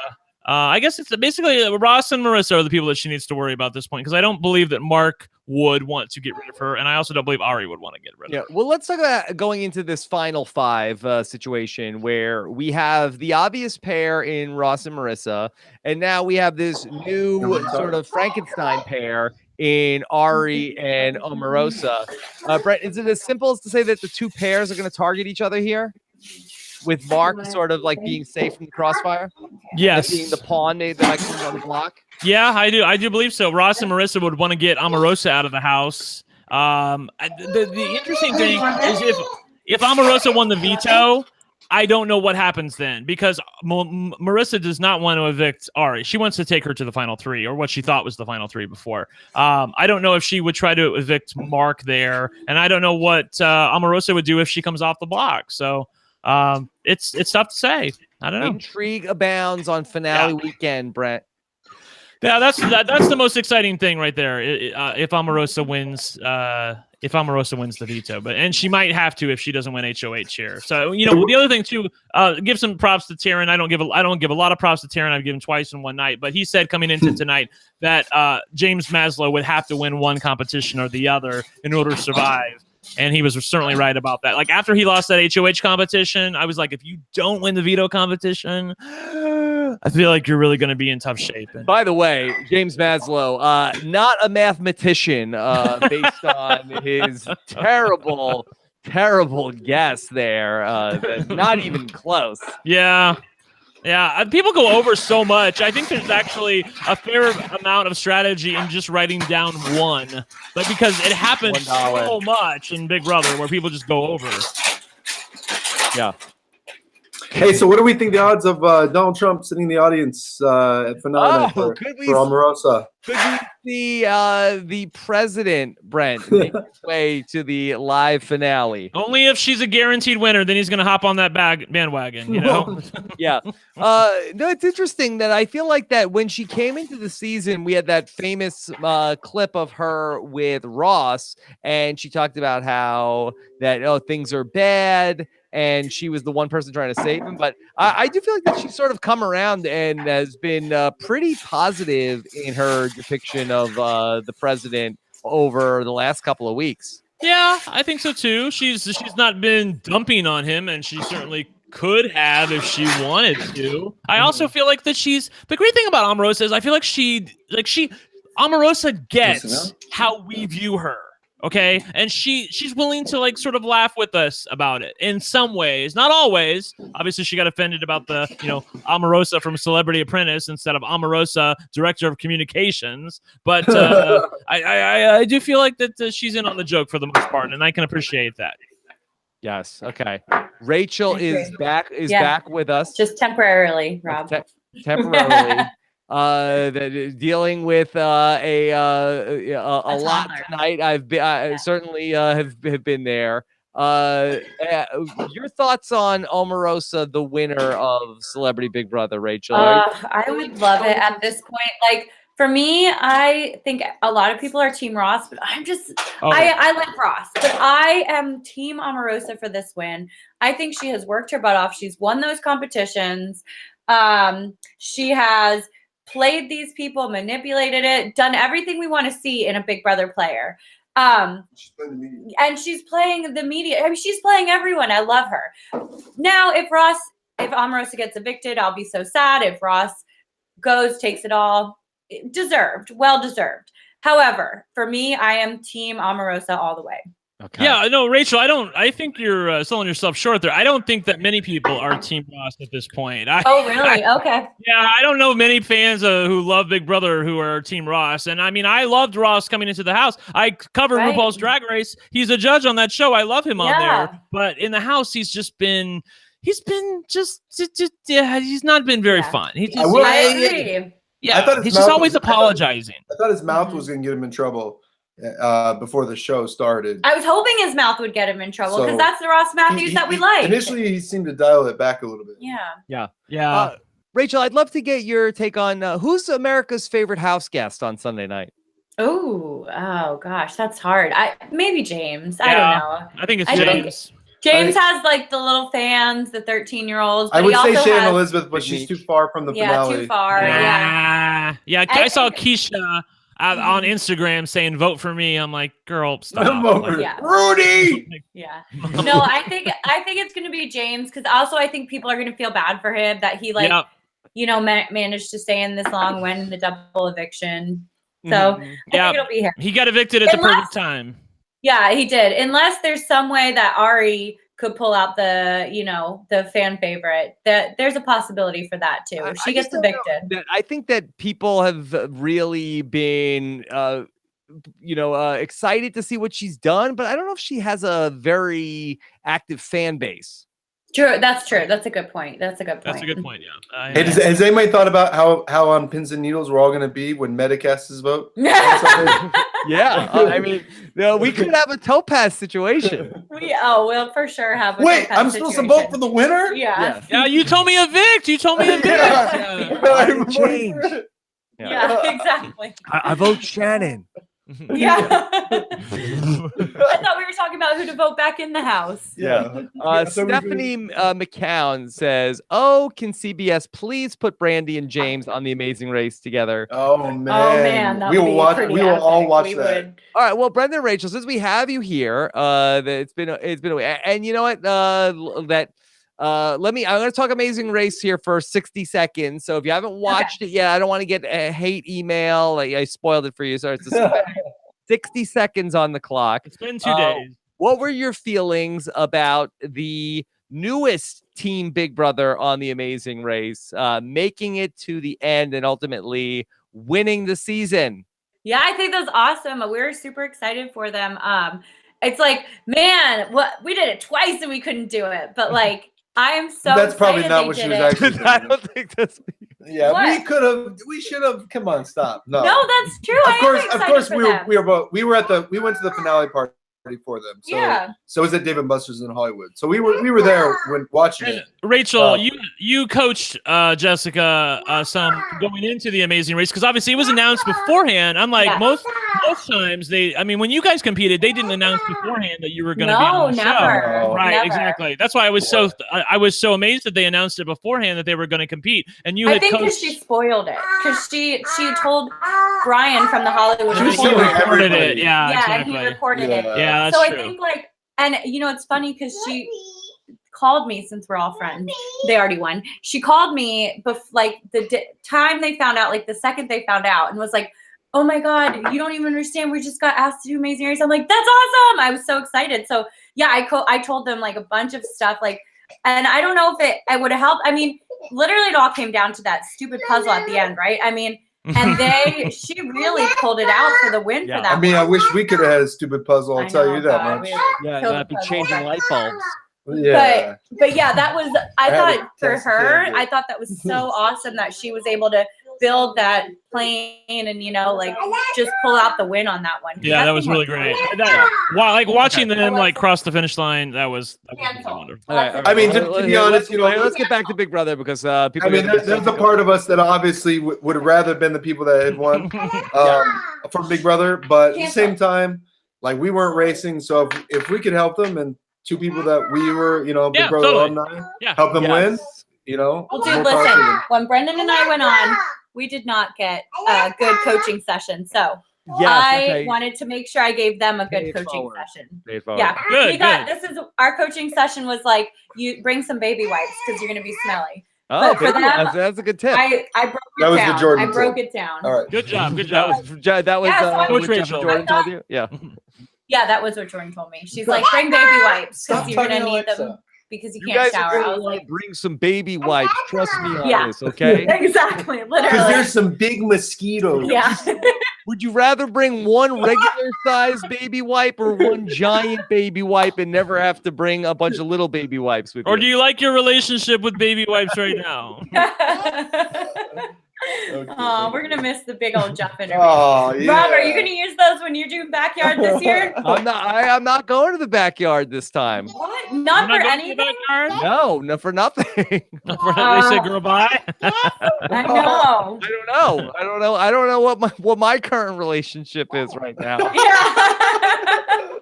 I guess it's basically Ross and Marissa are the people that she needs to worry about at this point, because I don't believe that Mark would want to get rid of her, and I also don't believe Ari would want to get rid of her. Well, let's talk about going into this final 5 situation where we have the obvious pair in Ross and Marissa, and now we have this new sort of Frankenstein pair in Ari and Omarosa. Brent, is it as simple as to say that the 2 pairs are going to target each other here, with Mark sort of like being safe from the crossfire? Yes. Being the pawn that comes on the block? Yeah, I do. I do believe so. Ross and Marissa would want to get Omarosa out of the house. The interesting thing is if Omarosa won the veto, I don't know what happens then, because Marissa does not want to evict Ari. She wants to take her to the final 3, or what she thought was the final 3 before. I don't know if she would try to evict Mark there, and I don't know what Omarosa would do if she comes off the block. So it's tough to say. I don't know. Intrigue abounds on finale weekend, Brent. Yeah, that's the most exciting thing right there. If Omarosa wins, the veto, and she might have to if she doesn't win HOH here. So the other thing too, give some props to Taryn. I don't give a lot of props to Taryn. I've given twice in one night, but he said coming into tonight that James Maslow would have to win one competition or the other in order to survive. And he was certainly right about that. Like after he lost that HOH competition, I was like, if you don't win the veto competition, I feel like you're really going to be in tough shape. By the way, James Maslow, not a mathematician, based on his terrible guess there. Not even close. Yeah. Yeah, people go over so much. I think there's actually a fair amount of strategy in just writing down one, but because it happens so much in Big Brother where people just go over. Yeah. Hey, so what do we think the odds of Donald Trump sitting in the audience at Phenomenal for Omarosa? Could we see the president, Brent, make his way to the live finale? Only if she's a guaranteed winner, then he's going to hop on that bandwagon, Yeah. No, it's interesting that I feel like that when she came into the season, we had that famous clip of her with Ross, and she talked about how that, things are bad, and she was the one person trying to save him. But I do feel like that she's sort of come around and has been pretty positive in her depiction of the president over the last couple of weeks. Yeah, I think so too. She's not been dumping on him, and she certainly could have if she wanted to. I also feel like that the great thing about Omarosa is I feel like Omarosa gets how we view her. Okay, and she's willing to sort of laugh with us about it in some ways, not always. Obviously, she got offended about the Omarosa from Celebrity Apprentice instead of Omarosa, Director of Communications. But I do feel like that she's in on the joke for the most part, and I can appreciate that. Yes. Okay. Rachel is back with us, just temporarily, Rob. Temporarily. Dealing with a lot tonight. I certainly have been there. Your thoughts on Omarosa, the winner of Celebrity Big Brother, Rachel? I would love it at this point. For me, I think a lot of people are Team Ross, but I like Ross, but I am Team Omarosa for this win. I think she has worked her butt off. She's won those competitions. She has played these people, manipulated it, done everything we want to see in a Big Brother player. And she's playing the media. I mean, she's playing everyone. I love her. Now, if Omarosa gets evicted, I'll be so sad. If Ross goes, takes it all, well deserved. However, for me, I am Team Omarosa all the way. Okay. Yeah, no, Rachel, I think you're selling yourself short there. I don't think that many people are Team Ross at this point. Oh, really? Okay. Yeah, I don't know many fans who love Big Brother who are Team Ross. And I mean, I loved Ross coming into the house. I covered RuPaul's Drag Race. He's a judge on that show. I love him on there. But in the house, he's not been very fun. I agree. Yeah, he's just always apologizing. I thought his mouth was going to get him in trouble before the show started. I was hoping his mouth would get him in trouble because that's the Ross Matthews that we like. Initially, he seemed to dial it back a little bit. Yeah. Rachel, I'd love to get your take on who's America's favorite house guest on Sunday night. Oh gosh, that's hard. Maybe James. I don't know. I think it's James. James has the little fans, the 13-year-olds. I would say Shannon Elizabeth, but she's too far from the finale. Yeah, too far. Yeah. I saw Keisha on Instagram saying "vote for me." I'm like, girl, stop. Rudy. Yeah. No, I think it's gonna be James because also I think people are gonna feel bad for him that he managed to stay in this long, went in the double eviction. So I think it'll be him. He got evicted at the perfect time. Yeah, he did. Unless there's some way that Ari could pull out the fan favorite, that there's a possibility for that too. If she gets evicted. I think that people have really been, excited to see what she's done, but I don't know if she has a very active fan base. True. That's true. That's a good point. Yeah. Has anybody thought about how on pins and needles we're all going to be when Meta casts his vote? Yeah. I mean, we could have a topaz situation. We'll for sure have a Wait, I'm supposed to vote for the winner? Yeah. Yeah, you told me evict. Yeah, exactly. I vote Shannon. Yeah. I thought we were talking about who to vote back in the house. Yeah. Stephanie McCown says, "Oh, can CBS please put Brandi and James on The Amazing Race together?" Oh man, that we would will be watch. pretty We will epic. all watch We that. would. All right. Well, Brendon and Rachel, since we have you here, it's been a way. And you know what? I'm going to talk Amazing Race here for 60 seconds. So if you haven't watched it yet, I don't want to get a hate email. I spoiled it for you. So it's 60 seconds on the clock. It's been 2 days. What were your feelings about the newest Team Big Brother on The Amazing Race, making it to the end and ultimately winning the season? Yeah, I think that's awesome. We were super excited for them. It's like, man, we did it twice and we couldn't do it. But like, I am so That's probably excited not they what she did was it. actually I doing. don't think that's. Yeah, What? we should have. Come on, stop. No, that's true. Of course, we went to the finale party for them. So, Yeah. So it was at Dave and Buster's in Hollywood. So we were there when watching And it. Rachel, you coached Jessica some going into The Amazing Race, because obviously it was announced beforehand. Unlike most times, when you guys competed, they didn't announce beforehand that you were going to be on the show. Right, never. exactly. That's why I was I was so amazed that they announced it beforehand that they were going to compete. And you I had think because she spoiled it, because she told Brian from the Hollywood She was Reporter. telling recorded it. everybody. Yeah, And exactly. he recorded it. Yeah, that's so true. I think and it's funny because she called me, since we're all friends. They already won. She called me time they found out, the second they found out, and was like, "Oh my God, you don't even understand. We just got asked to do Amazing Race." I'm like, "That's awesome!" I was so excited. So yeah, I told them a bunch of stuff and I don't know if it would have helped. I mean, literally it all came down to that stupid puzzle at the end, right? I mean. And she really pulled it out for the win for that. I mean, I wish we could have had a stupid puzzle. I'll tell you that much. That'd be changing light bulbs. Yeah. But yeah, that was, I thought for her, candle. I thought that was so awesome that she was able to build that plane and, just pull out the win on that one. Yeah, that was really great. Watching them cross the finish line, that was wonderful. All right. I mean, to be honest, let's get back to Big Brother because people. I mean, there's a part of us that obviously would have rather been the people that had won from Big Brother, but at the same time, we weren't racing, so if we could help them and two people that we were, Big Brother alumni, help them win, Well, dude, listen, when Brendon and I went on, we did not get a good coaching session, so I wanted to make sure I gave them a good coaching session. Yeah, good. Our coaching session was you bring some baby wipes because you're going to be smelly. Oh, for them, that's a good tip. I broke it down. I broke it down. All right. Good job. That was Coach Rachel. Jordan told you? Yeah. Yeah, that was what Jordan told me. She's like, bring baby wipes because you're going to need them because you can't shower. I was like, bring some baby wipes. Trust me on Yeah. this, okay? Exactly, literally. Because there's some big mosquitoes. Yeah. Would you rather bring one regular size baby wipe or one giant baby wipe and never have to bring a bunch of little baby wipes with you? Or do you like your relationship with baby wipes right now? Oh, we're gonna miss the big old Jeff interview. Oh, yeah. Rob, are you gonna use those when you're doing backyard this year? I'm not going to the backyard this time. What? Not for anything? No, for nothing. They say girl bye. I know. I don't know what my current relationship is right now. Yeah.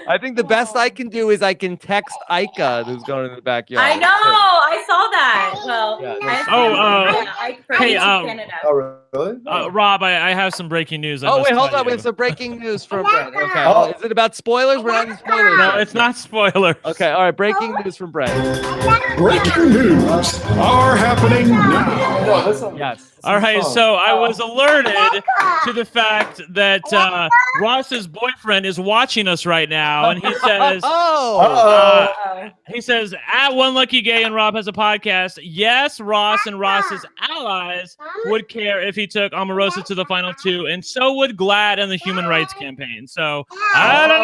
I think the best I can do is I can text Ika, who's going to the backyard. I know. I saw that. Well, Canada. Oh, really? Rob, I have some breaking news. Hold on. We have some breaking news from Brent. Okay. Is it about spoilers? We're not in spoilers. No, it's not spoilers. Okay. All right. Breaking news from Brent. Breaking news are happening now. Yes. All right. So I was alerted to the fact that Ross's boyfriend is watching us right now, and he says, he says, at One Lucky Gay and Rob has a podcast. Yes, Ross and Ross's allies would care if he took Omarosa to the final two, and so would GLAAD and the Human Rights Campaign. So I don't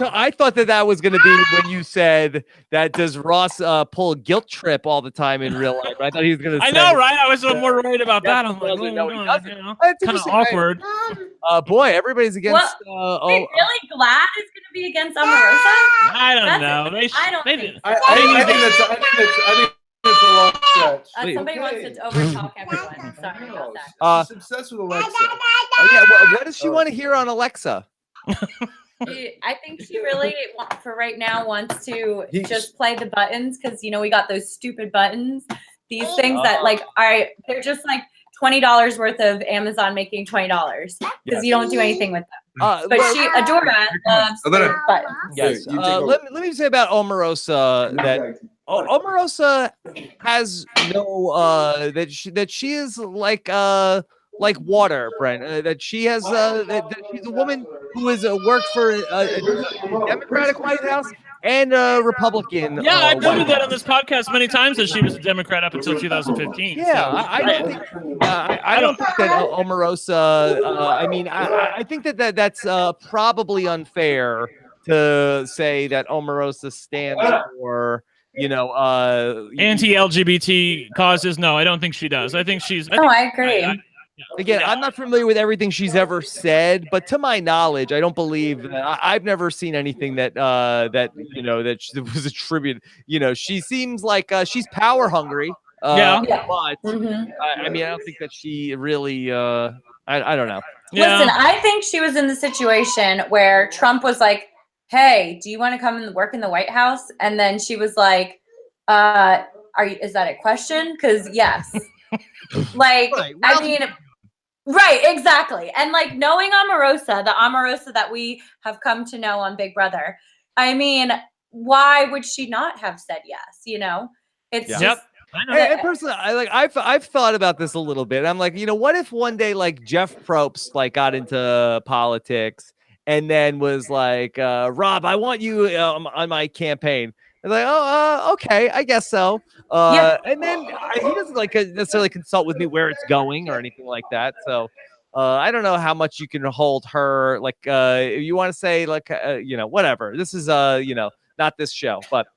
know. I thought that was going to be when you said that does Ross pull a guilt trip all the time in real life. I thought he was going to say. I know, right? I was more worried about that. I'm like, kind of awkward. Boy, everybody's against. Wait, really? GLAAD is going to be against Omarosa? I don't know. I don't think. I think it's a long scratch. Somebody wants to overtalk everyone. Sorry about that. She's obsessed with Alexa. Yeah, what does she want to hear on Alexa? I think she really, for right now, wants to just play the buttons because we got those stupid buttons. These things that they're just like $20 worth of Amazon making $20 because you don't do anything with them. But Adora loves the buttons. Yes. Let me say about Omarosa that Omarosa has no that she is like water, Brent. That she has that she's a woman who has worked for a Democratic White House and a Republican. Yeah, I've noted that on this podcast many times that she was a Democrat up until 2015. Yeah, so. I don't think that Omarosa. I think that's probably unfair to say that Omarosa stands for anti-LGBT causes. No, I don't think she does. I think she's. I agree. Again, I'm not familiar with everything she's ever said, but to my knowledge, I don't believe that I've never seen anything that that was attributed. She seems like she's power hungry. But I don't think that she really. I don't know. Listen, I think she was in the situation where Trump was like, "Hey, do you want to come and work in the White House?" And then she was like, is that a question? Because yes. Right, right, exactly. And knowing Omarosa, the Omarosa that we have come to know on Big Brother, why would she not have said yes? It's just. And personally, I've thought about this a little bit. I'm like, what if one day Jeff Probst got into politics and then was like, Rob, I want you on my campaign. And okay, I guess so. And then he doesn't necessarily consult with me where it's going or anything like that. So I don't know how much you can hold her. You want to say whatever. This is not this show, but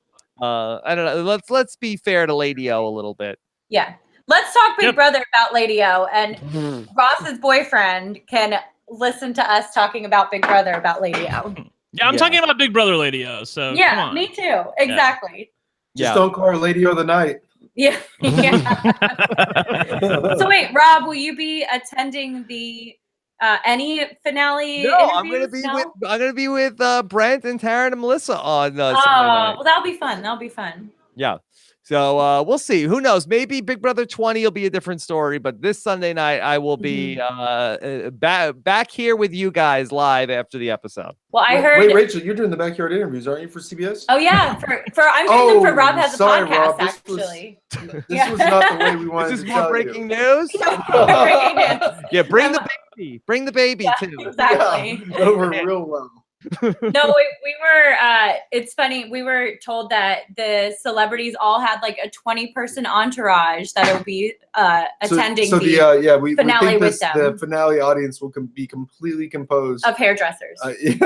I don't know. Let's be fair to Lady O a little bit. Yeah, let's talk Big Brother about Lady O, and Ross's boyfriend can listen to us talking about Big Brother about Lady O. Yeah, I'm talking about Big Brother Lady O. So yeah, come on. Me too. Exactly. Just don't call her Lady O the night. Yeah. So wait, Rob, will you be attending the any finale? No, I'm gonna be with Brent and Taryn and Melissa on. Well, that'll be fun. That'll be fun. Yeah. So we'll see. Who knows? Maybe Big Brother 20 will be a different story. But this Sunday night, I will be back here with you guys live after the episode. Well, I heard. Wait, Rachel, you're doing the backyard interviews, aren't you, for CBS? Oh yeah, I'm doing them for Rob Has a Podcast. Rob, actually, this was not the way we wanted. This is to more tell breaking you. news. Breaking news. Yeah, bring the baby. Bring the baby too. Exactly. Yeah, over real low. No, we were. It's funny. We were told that the celebrities all had a 20-person entourage that will be attending the finale with them. The finale audience will be completely composed of hairdressers and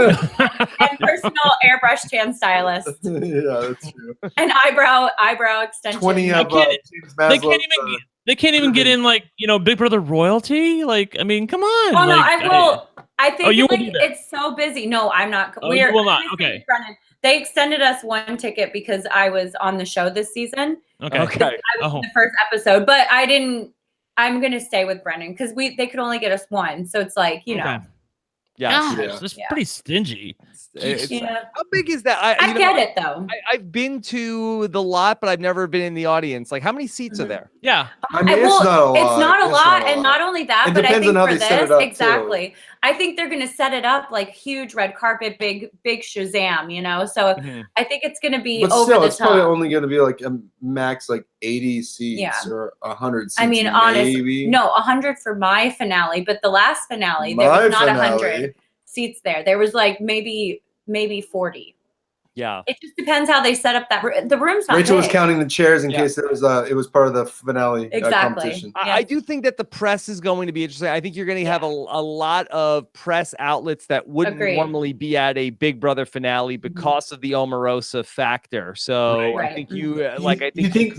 personal airbrush tan stylists. Yeah, that's true. And eyebrow extension. 20 of They can't even get in Big Brother royalty. Come on. Oh no, I will. I think it's so busy. No, I'm not. Oh, you will not. Okay. Brennan, they extended us one ticket because I was on the show this season. Okay. I was in the first episode, but I didn't. I'm gonna stay with Brennan because they could only get us one. So it's Yeah, it's pretty stingy. How big is that? I get it though. I've been to the lot, but I've never been in the audience. How many seats are there? Yeah, it's not a lot. It's not a lot, and not only that, but I think for this, exactly. Too. I think they're gonna set it up huge red carpet, big Shazam, So I think it's gonna be over the top. It's probably only gonna be a max 80 seats or 100 seats. Honestly, no, 100 for my finale, but the last finale there was not 100 seats there. There was maybe 40. Yeah. It just depends how they set up the room's not Rachel big. was counting the chairs in case it was part of the finale competition. I do think that the press is going to be interesting. I think you're going to have a lot of press outlets that wouldn't normally be at a Big Brother finale because of the Omarosa factor. So I think you think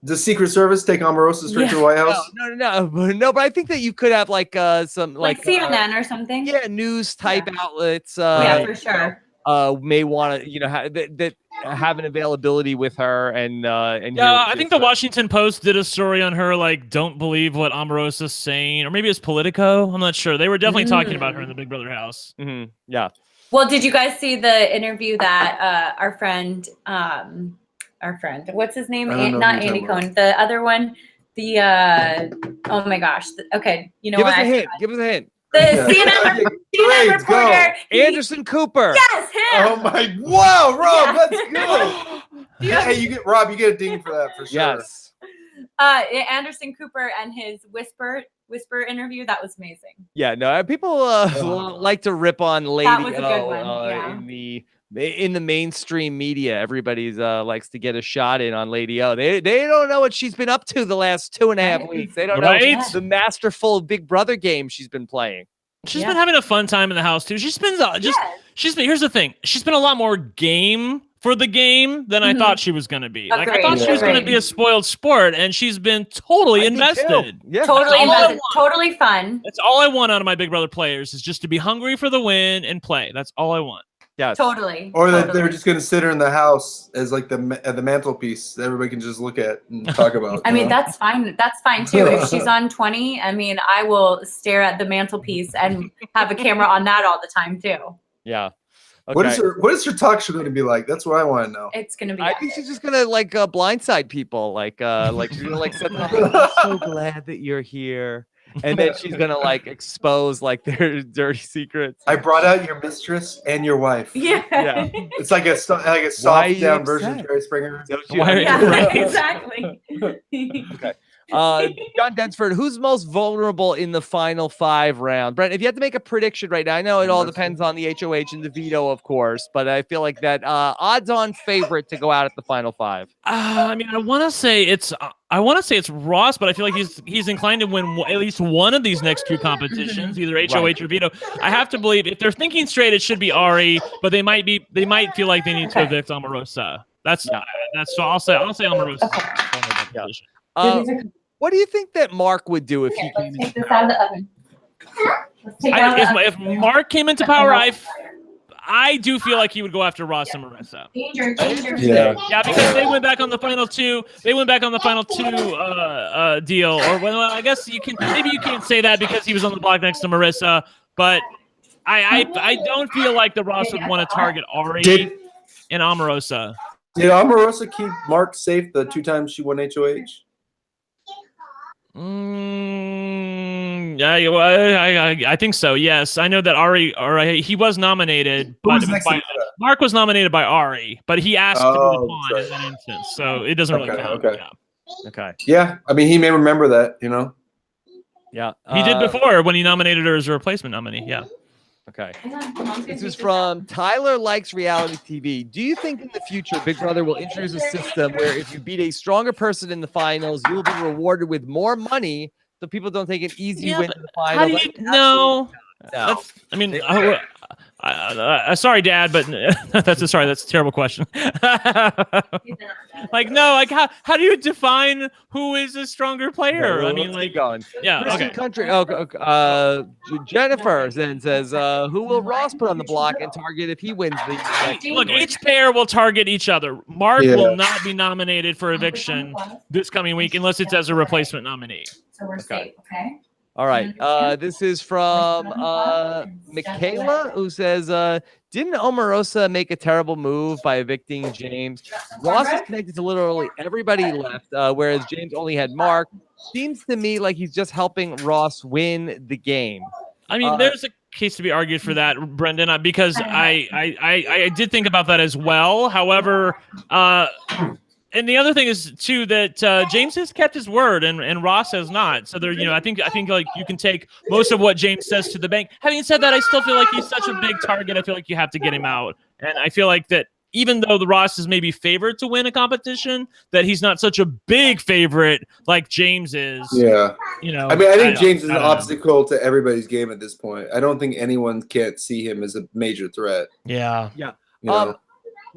the Secret Service take Omarosa straight to the White House? No, but I think that you could have some CNN or something. Yeah, news type outlets. For sure. May want to, that have an availability with her and yeah, I think the Washington Post did a story on her, like, don't believe what Omarosa's saying, or maybe it's Politico. I'm not sure. They were definitely talking about her in the Big Brother house. Yeah. Well, did you guys see the interview that our friend, what's his name? Not Andy Cohen, the other one, oh my gosh. Okay, you know Give what? us a hint. Give us a hint. The CNN reporter. Anderson Cooper. Yes, him. Oh my! Wow, Rob, that's good. Hey, you get a ding for that for sure. Yes. Anderson Cooper and his whisper interview, that was amazing. Yeah, no, people like to rip on Lady That was a good O one, yeah. in the mainstream media. Everybody's likes to get a shot in on Lady O. They don't know what she's been up to the last 2.5 weeks. They don't know the masterful Big Brother game she's been playing. She's been having a fun time in the house too. She's been here's the thing. She's been a lot more game for the game than I thought she was going to be. Like, I thought she was going to be a spoiled sport, and she's been totally invested. Yeah, totally invested. Totally fun. That's all I want out of my Big Brother players, is just to be hungry for the win and play. That's all I want. Yeah, totally. Or that they're just going to sit her in the house as like the mantelpiece that everybody can just look at and talk about. I mean, that's fine. That's fine too. If she's on 20, I mean, I will stare at the mantelpiece and have a camera on that all the time too. Yeah. Okay. What is her talk show going to be like? That's what I want to know. It's going to be. I think she's just gonna like blindside people, like she's gonna like set them up. I'm so glad that you're here, and then she's gonna like expose like their dirty secrets. I brought out your mistress and your wife. Yeah. It's like a soft down version of Jerry Springer. Exactly. Okay. John Densford, who's most vulnerable in the final 5 round? Brent, if you had to make a prediction right now, I know it all depends on the HOH and the veto, of course, but I feel like that odds-on favorite to go out at the final 5. I mean, I want to say it's Ross, but I feel like he's inclined to win at least one of these next 2 competitions, either HOH or veto. I have to believe, if they're thinking straight, it should be Ari, but they might feel like they need to evict Omarosa. So I'll say Omarosa. What do you think that Mark would do if he came into this out of the oven. If Mark came into power, I do feel like he would go after Ross and Marissa. Yeah, because they went back on the final 2. They went back on the final 2 deal. Or well, I guess you can't say that because he was on the block next to Marissa. But I don't feel like the Ross would want to target Ari and Omarosa. Did Omarosa keep Mark safe the 2 times she won HOH? I think so. Yes, I know that Ari he was nominated. Mark was nominated by Ari, but he asked to be the pawn in that instance, so it doesn't really count. Okay. Yeah, I mean, he may remember that, you know. Yeah, he did before when he nominated her as a replacement nominee. Yeah. Okay. This is from Tyler Likes Reality TV. Do you think in the future Big Brother will introduce a system where if you beat a stronger person in the finals, you will be rewarded with more money so people don't take an easy win in the finals? No. I mean, sorry, Dad, but that's a terrible question. Like, no, like how do you define who is a stronger player? I mean, like, going. Yeah. Okay. Country. Jennifer then says, who will Ross put on the block and target if he wins the? Look, each pair will target each other. Mark will not be nominated for eviction this coming week unless it's as a replacement nominee. So we're safe, okay? All right. This is from Michaela, who says, didn't Omarosa make a terrible move by evicting James? Ross is connected to literally everybody left, whereas James only had Mark. Seems to me like he's just helping Ross win the game. I mean, there's a case to be argued for that, Brendon, because I did think about that as well. However, and the other thing is too that James has kept his word and Ross has not. So there, I think like you can take most of what James says to the bank. Having said that, I still feel like he's such a big target. I feel like you have to get him out. And I feel like that even though the Ross is maybe favored to win a competition, that he's not such a big favorite like James is. Yeah. I mean, I think James is an obstacle to everybody's game at this point. I don't think anyone can't see him as a major threat. Yeah. Yeah.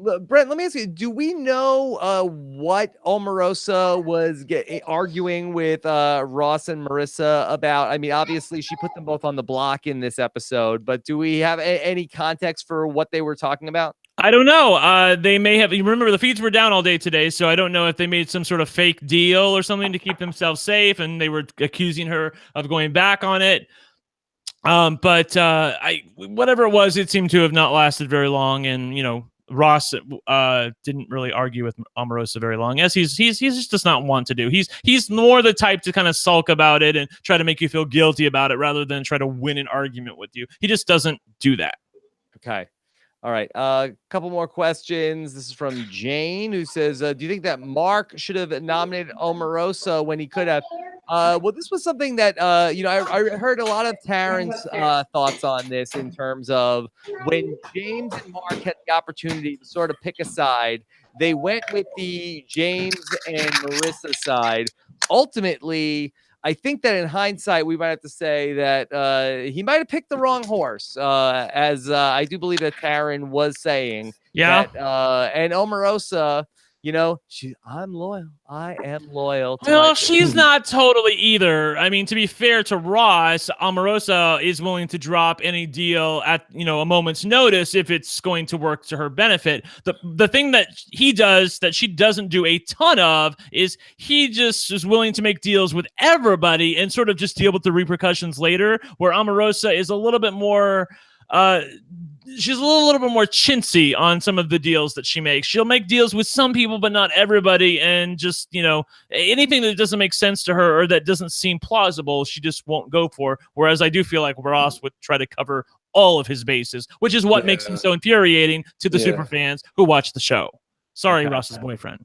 Brent, let me ask you, do we know what Omarosa was arguing with Ross and Marissa about? I mean, obviously she put them both on the block in this episode, but do we have any context for what they were talking about? I don't know. They may have. You remember the feeds were down all day today, so I don't know if they made some sort of fake deal or something to keep themselves safe, and they were accusing her of going back on it. But whatever it was, it seemed to have not lasted very long, and Ross didn't really argue with Omarosa very long, as he's just does not want to do. He's more the type to kind of sulk about it and try to make you feel guilty about it rather than try to win an argument with you. He just doesn't do that. Okay. All right. A couple more questions. This is from Jane, who says, do you think that Mark should have nominated Omarosa when he could have? Well, this was something that, I heard a lot of Taryn's thoughts on this in terms of when James and Mark had the opportunity to sort of pick a side, they went with the James and Marissa side. Ultimately, I think that in hindsight, we might have to say that he might have picked the wrong horse, as I do believe that Taryn was saying. Yeah. That, and Omarosa, I'm loyal. I am loyal. Well, she's not totally either. I mean, to be fair to Ross, Omarosa is willing to drop any deal at a moment's notice if it's going to work to her benefit. The thing that he does that she doesn't do a ton of is he just is willing to make deals with everybody and sort of just deal with the repercussions later. Where Omarosa is a little bit more. She's a little bit more chintzy on some of the deals that she makes. She'll make deals with some people, but not everybody. And just, anything that doesn't make sense to her or that doesn't seem plausible, she just won't go for. Whereas I do feel like Ross would try to cover all of his bases, which is what makes him so infuriating to the super fans who watch the show. Sorry, Ross's boyfriend.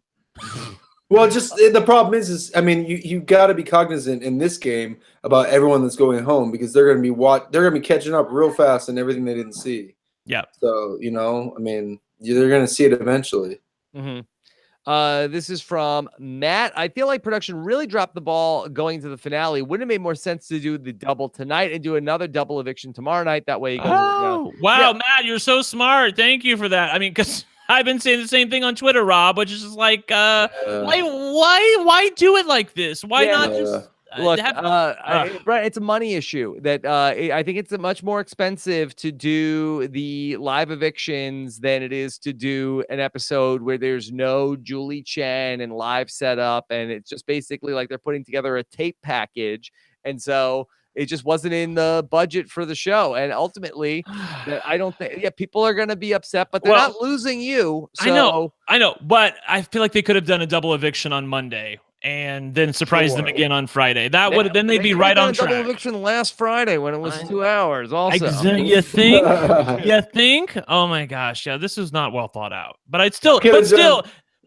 Well, just the problem is I mean, you got to be cognizant in this game about everyone that's going home because they're going to be catching up real fast and everything they didn't see. Yeah. So, I mean, they're going to see it eventually. Mm-hmm. This is from Matt. I feel like production really dropped the ball going to the finale. Wouldn't it make more sense to do the double tonight and do another double eviction tomorrow night? That way you guys wow, Matt, you're so smart. Thank you for that. I mean, because I've been saying the same thing on Twitter, Rob, which is just like, why do it like this? Why not just look? Brent, it's a money issue. That I think it's much more expensive to do the live evictions than it is to do an episode where there's no Julie Chen and live setup, and it's just basically like they're putting together a tape package, and so. It just wasn't in the budget for the show. And ultimately, I don't think, people are going to be upset, but they're not losing you. So. I know. But I feel like they could have done a double eviction on Monday and then surprise them again on Friday. That would then they'd be right on track. Double eviction last Friday when it was 2 hours also. You think? You think? Oh my gosh. Yeah, this is not well thought out. But it's still,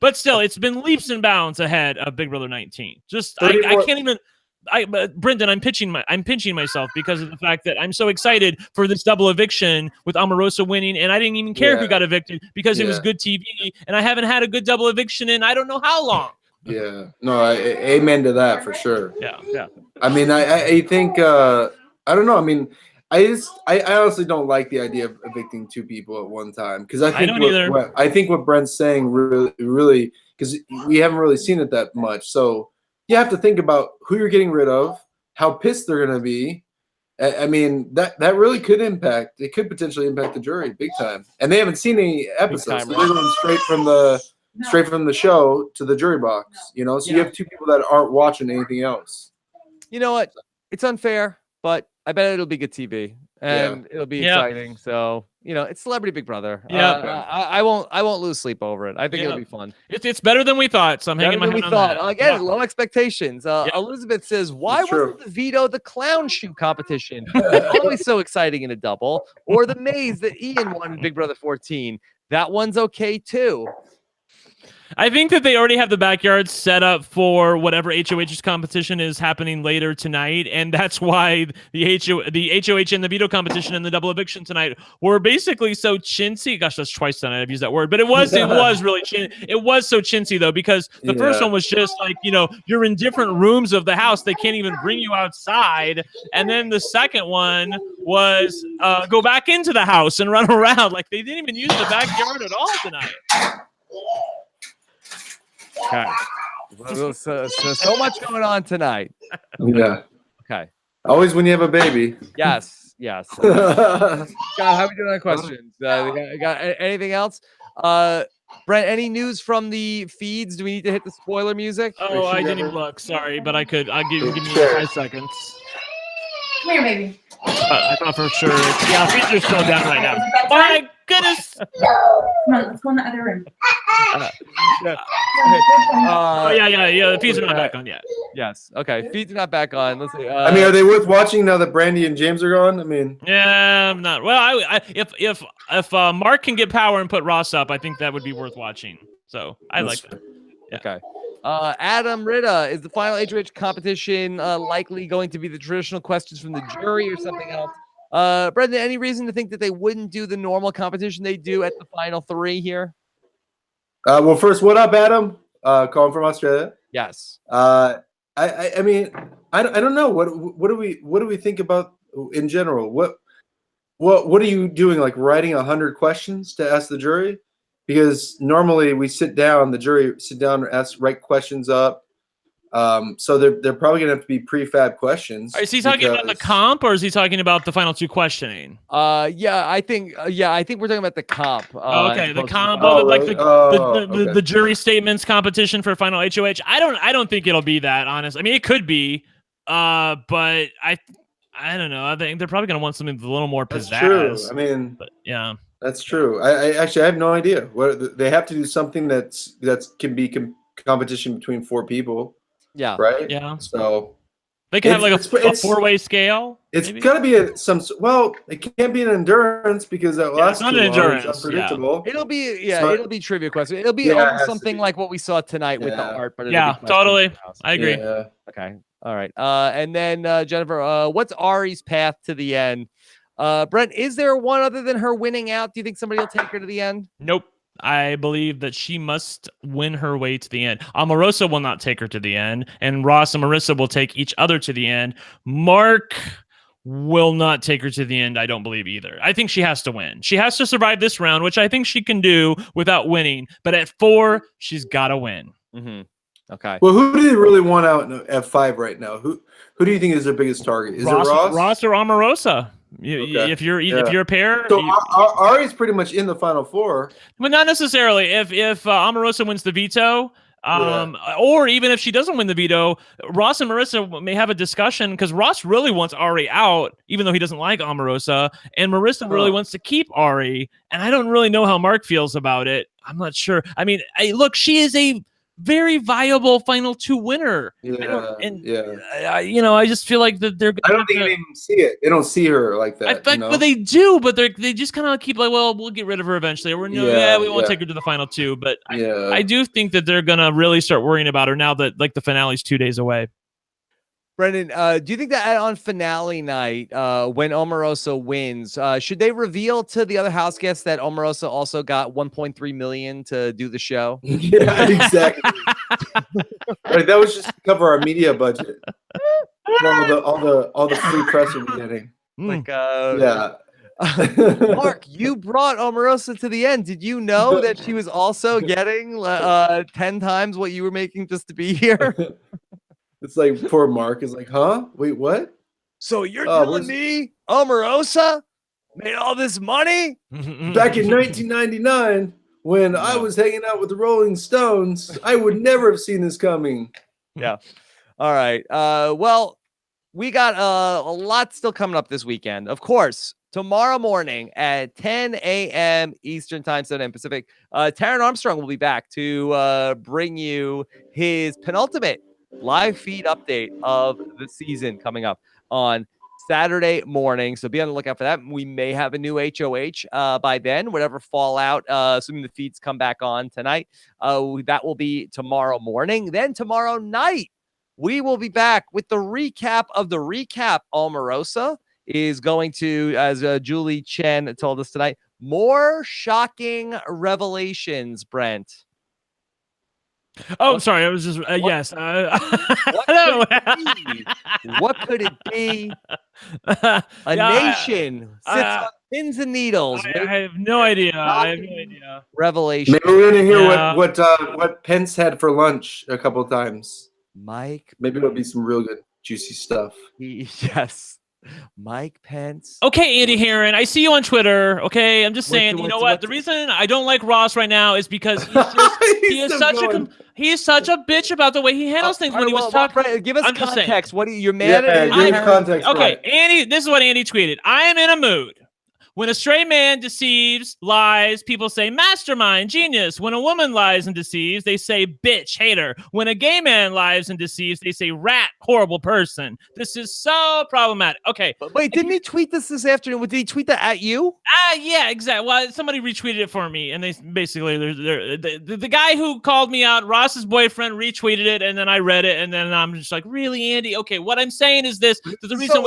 but still, it's been leaps and bounds ahead of Big Brother 19. Just, I can't even... Brendan, I'm pinching myself because of the fact that I'm so excited for this double eviction with Omarosa winning, and I didn't even care who got evicted because it was good TV, and I haven't had a good double eviction in I don't know how long. Yeah, no, amen to that for sure. Yeah. I mean, I think I don't know. I mean, I honestly don't like the idea of evicting two people at one time because I think what Brent's saying really because we haven't really seen it that much, so. You have to think about who you're getting rid of, how pissed they're going to be. I mean, that really could impact. It could potentially impact the jury big time. And they haven't seen any episodes, so they're going straight from the show to the jury box. So you have two people that aren't watching anything else. You know what? It's unfair, but I bet it'll be good TV and it'll be exciting. So. It's Celebrity Big Brother. I won't lose sleep over it. I think it'll be fun. It's better than we thought. So I'm hanging my hat on that. Again, low expectations. Elizabeth says, "Why wasn't the veto the clown shoe competition? Always so exciting in a double, or the maze that Ian won in Big Brother 14. That one's okay too." I think that they already have the backyard set up for whatever HOH's competition is happening later tonight, and that's why the HOH and the veto competition and the double eviction tonight were basically so chintzy. Gosh, that's twice tonight I've used that word, but it was really it was so chintzy though, because the first one was just like, you know, you're in different rooms of the house, they can't even bring you outside, and then the second one was go back into the house and run around. Like they didn't even use the backyard at all tonight. Okay. So much going on tonight. Yeah. Okay. Always when you have a baby. Yes. Scott, how are we doing on questions? Got anything else? Brent, any news from the feeds? Do we need to hit the spoiler music? Oh, I didn't even look. Sorry, but I could. I'll give me 5 seconds. Come here, baby. I thought for sure. Yeah, feeds are still down right now. My goodness. Come on, let's go in the other room. Yeah. The feeds are not back on yet. Yes. Okay. Feeds are not back on. Let's see. I mean, are they worth watching now that Brandi and James are gone? I mean, yeah, I'm not. Well, if Mark can get power and put Ross up, I think that would be worth watching. So I like that. Yeah. Okay. Adam Ritta, is the final HOH competition likely going to be the traditional questions from the jury or something else? Brendon, any reason to think that they wouldn't do the normal competition they do at the final 3 here? Well, first, what up, Adam? Calling from Australia. Yes. I mean, I don't know. What do we think about in general? What are you doing? Like writing 100 questions to ask the jury? Because normally we sit down, the jury sit down and write questions up. So they're probably gonna have to be prefab questions. Is he talking about the comp, or is he talking about the final 2 questioning? Yeah, I think we're talking about the comp. Okay, the comp, okay. The jury statements competition for final HOH. I don't think it'll be that, honest. I mean, it could be, but I don't know. I think they're probably gonna want something with a little more pizzazz. That's true. I mean, but yeah, that's true. I actually have no idea. What they have to do something that can be competition between 4 people. Yeah. Right. Yeah. So they can have like a 4-way scale. It's got to be it can't be an endurance because that lasts not too an long. endurance. It's unpredictable. It'll be trivia question. It'll be almost something like what we saw tonight with the art. But totally. I agree. Yeah. Okay. All right. And then Jennifer, what's Ari's path to the end? Brent, is there one other than her winning out? Do you think somebody will take her to the end? Nope. I believe that she must win her way to the end. Omarosa will not take her to the end, and Ross and Marissa will take each other to the end. Mark will not take her to the end, I don't believe either. I think she has to win. She has to survive this round, which I think she can do without winning. But at 4, she's got to win. Mm-hmm. Okay. Well, who do they really want out at 5 right now? Who do you think is their biggest target? Is it Ross? Ross or Omarosa? Okay. If you're a pair, so Ari's pretty much in the final 4, but not necessarily. If Omarosa wins the veto, or even if she doesn't win the veto, Ross and Marissa may have a discussion because Ross really wants Ari out, even though he doesn't like Omarosa, and Marissa really wants to keep Ari. And I don't really know how Mark feels about it. I'm not sure. I mean, look, she is a very viable final 2 winner. I just feel like that they're. I don't think they even see it. They don't see her like that. Well, they do, but they just kind of keep like, well, we'll get rid of her eventually. Or we won't take her to the final 2. But I do think that they're gonna really start worrying about her now that like the finale's 2 days away. Brendon, do you think that on finale night, when Omarosa wins, should they reveal to the other house guests that Omarosa also got $1.3 million to do the show? Yeah, exactly. Right, that was just to cover our media budget. all the free press we're getting. Like, Mark, you brought Omarosa to the end. Did you know that she was also getting 10 times what you were making just to be here? It's like poor Mark is like, huh? Wait, what? So you're telling me Omarosa made all this money? Back in 1999, when I was hanging out with the Rolling Stones, I would never have seen this coming. Yeah. All right. Well, we got a lot still coming up this weekend. Of course, tomorrow morning at 10 a.m. Eastern Time, 7 a.m. Pacific, Taron Armstrong will be back to bring you his penultimate live feed update of the season coming up on Saturday morning. So be on the lookout for that. We may have a new HOH by then, whatever fallout, assuming the feeds come back on tonight. That will be tomorrow morning. Then tomorrow night, we will be back with the recap of the recap. Omarosa is going to, as Julie Chen told us tonight, more shocking revelations, Brent. Oh, sorry. I was just, yes. What could it be? A nation sits on pins and needles. I have no idea. Revelation. Maybe we're gonna hear what Pence had for lunch a couple of times. Mike. Maybe it'll be some real good juicy stuff. Yes. Mike Pence. Okay, Andy Herron, I see you on Twitter. Okay, I'm just saying, you know what? The reason I don't like Ross right now is because he is such a bitch about the way he handles things when he was talking. Give us context. What are you mad at? Give context. Okay, Andy, this is what Andy tweeted. I am in a mood. When a straight man deceives, lies, people say mastermind, genius. When a woman lies and deceives, they say bitch, hater. When a gay man lies and deceives, they say rat, horrible person. This is so problematic. Okay. But wait, didn't he tweet this afternoon? Did he tweet that at you? Yeah, exactly. Well, somebody retweeted it for me, and they basically, the guy who called me out, Ross's boyfriend, retweeted it, and then I read it, and then I'm just like, really, Andy? Okay, what I'm saying is this. The reason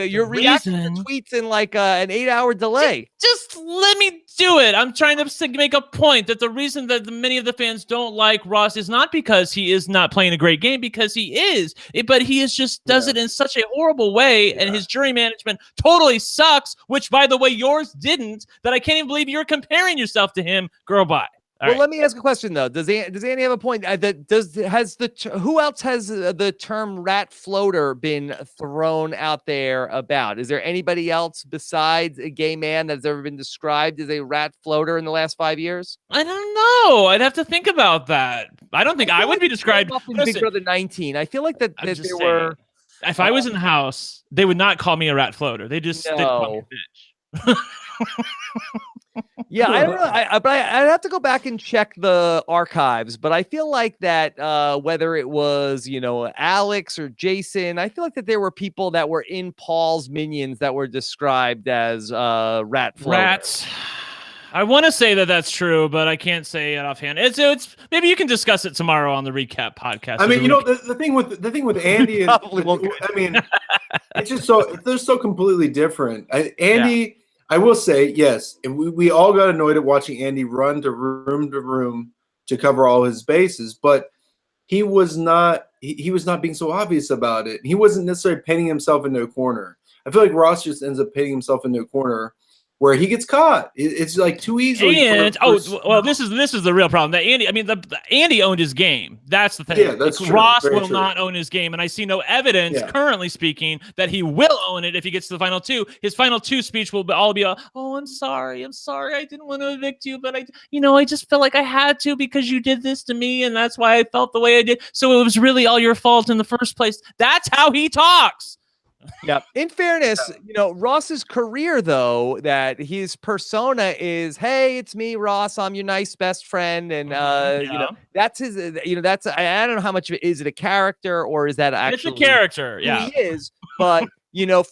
you're reacting to tweets in like an 8-hour delay. Just let me do it. I'm trying to make a point that the reason that many of the fans don't like Ross is not because he is not playing a great game, because he is, but he is just does it in such a horrible way, and his jury management totally sucks, which, by the way, yours didn't, that I can't even believe you're comparing yourself to him. Girl, bye. Let me ask a question though. Does Andy have a point? Who else has the term rat floater been thrown out there about? Is there anybody else besides a gay man that's ever been described as a rat floater in the last 5 years? I don't know. I'd have to think about that. I don't think I would be described in Big Brother 19. I feel like that there were. If I was in the house, they would not call me a rat floater. They'd call me a bitch. Yeah, I don't know. But I'd have to go back and check the archives. But I feel like that whether it was, Alex or Jason, I feel like that there were people that were in Paul's minions that were described as rats. I want to say that that's true, but I can't say it offhand. It's maybe you can discuss it tomorrow on the recap podcast. I mean, the thing with Andy is, I mean, it's just they're so completely different. Andy. I will say, yes, and we all got annoyed at watching Andy run to room to cover all his bases, but he was not being so obvious about it. He wasn't necessarily painting himself into a corner. I feel like Ross just ends up painting himself into a corner where he gets caught. It's like too easily. And this is the real problem. That Andy, I mean, Andy owned his game. That's the thing. Yeah, that's true. Ross will not own his game, and I see no evidence, currently speaking, that he will own it if he gets to the final two. His final two speech will all be, "Oh, I'm sorry, I didn't want to evict you, but I just felt like I had to because you did this to me, and that's why I felt the way I did. So it was really all your fault in the first place." That's how he talks. Yeah. In fairness, Ross's career, though, that his persona is, hey, it's me, Ross. I'm your nice best friend. And, that's his, that's, I don't know how much of it is it a character or is that actually. It's a character. Yeah. He is. But,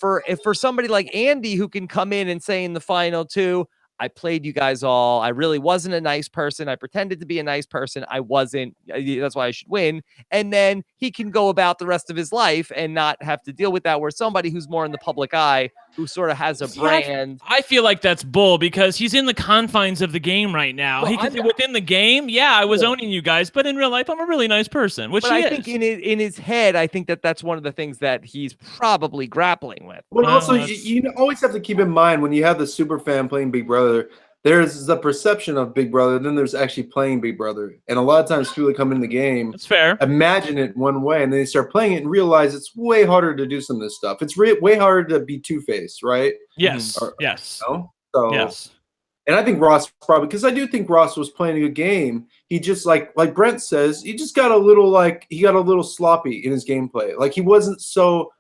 for somebody like Andy who can come in and say in the final two, I played you guys all. I really wasn't a nice person. I pretended to be a nice person. I wasn't. That's why I should win. And then he can go about the rest of his life and not have to deal with that. Where somebody who's more in the public eye, who sort of has a brand. I feel like that's bull because he's in the confines of the game right now. Well, he can say within the game, I was owning you guys, but in real life, I'm a really nice person, which I think in his head, I think that's one of the things that he's probably grappling with. Well, also, you always have to keep in mind when you have the super fan playing Big Brother, there's the perception of Big Brother, then there's actually playing Big Brother. And a lot of times people that come in the game, that's fair, imagine it one way, and then they start playing it and realize it's way harder to do some of this stuff. It's way harder to be two-faced, right? Yes, yes. So, yes. And I think Ross probably, because I do think Ross was playing a good game. He just, like Brent says, he just got a little, he got a little sloppy in his gameplay. Like, he wasn't so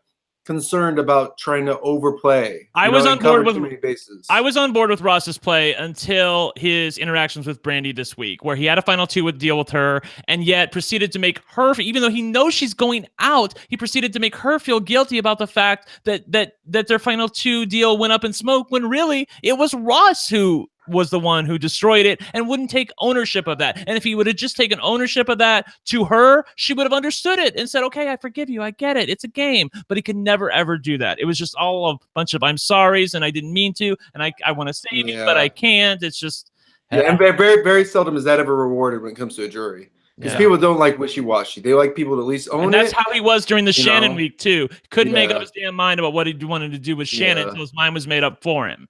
concerned about trying to overplay. I was on board with too many bases. I was on board with Ross's play until his interactions with Brandi this week, where he had a final two with deal with her, and yet proceeded to make her, even though he knows she's going out, he proceeded to make her feel guilty about the fact that their final two deal went up in smoke, when really it was Ross who was the one who destroyed it and wouldn't take ownership of that. And if he would have just taken ownership of that to her, she would have understood it and said, okay, I forgive you. I get it. It's a game. But he could never, ever do that. It was just all a bunch of I'm sorry's and I didn't mean to. And I want to save you, but I can't. It's just. And very, very seldom is that ever rewarded when it comes to a jury. Because people don't like wishy-washy. They like people to at least own it. And that's how he was during the Shannon week, too. Couldn't make up his damn mind about what he wanted to do with Shannon until his mind was made up for him.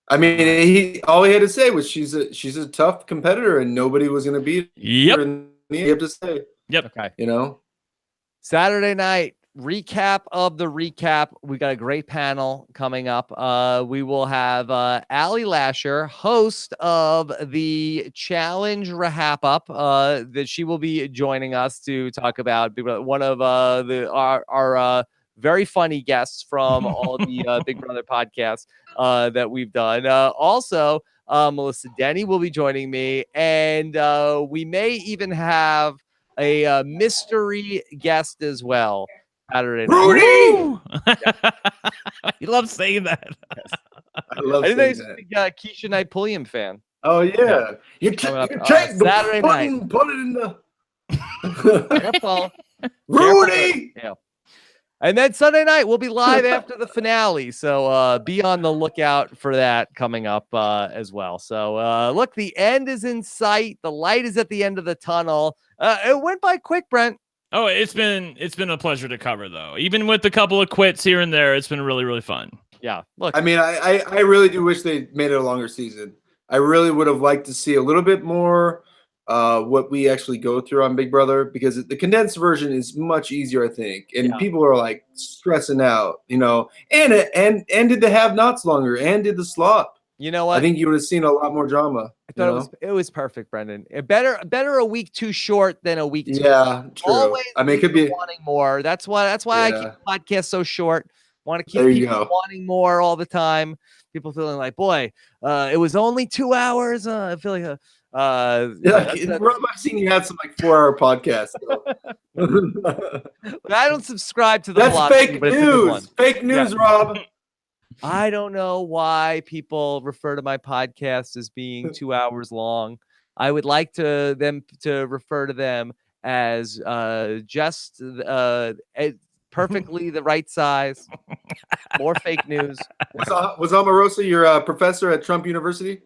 I mean, all he had to say was she's a tough competitor and nobody was going to beat her. And you have to say. Yep. Okay. Saturday night recap of the recap. We got a great panel coming up. We will have Allie Lasher, host of the Challenge RHAP Up, that she will be joining us to talk about one of our very funny guests from all the Big Brother podcasts that we've done. Also, Melissa Denny will be joining me, and we may even have a mystery guest as well. Saturday night. Rudy! You love saying that. Yes. I love saying that. Keisha Knight Pulliam fan. Oh, yeah. You take Saturday night. Put it in the... Careful. Rudy! Yeah. And then Sunday night, we'll be live after the finale. So be on the lookout for that coming up as well. So look, the end is in sight. The light is at the end of the tunnel. It went by quick, Brent. Oh, it's been a pleasure to cover, though. Even with a couple of quits here and there, it's been really, really fun. Yeah. Look, I mean, I really do wish they made it a longer season. I really would have liked to see a little bit more what we actually go through on Big Brother, because the condensed version is much easier, I think. And people are like stressing out, and did the have-nots longer, and did the slop. You know what? I think you would have seen a lot more drama. I thought it was perfect, Brendan. Better a week too short than a week too long. True. Always, I mean, it could be wanting more. That's why I keep the podcast so short. Want to keep people wanting more all the time. People feeling like, boy, it was only 2 hours. I feel like Rob, I've seen you had some 4-hour podcasts. I don't subscribe to the That's fake news. Fake news, Rob. I don't know why people refer to my podcast as being 2 hours long. I would like them to refer to them as just perfectly the right size. More fake news. Was Omarosa your professor at Trump University?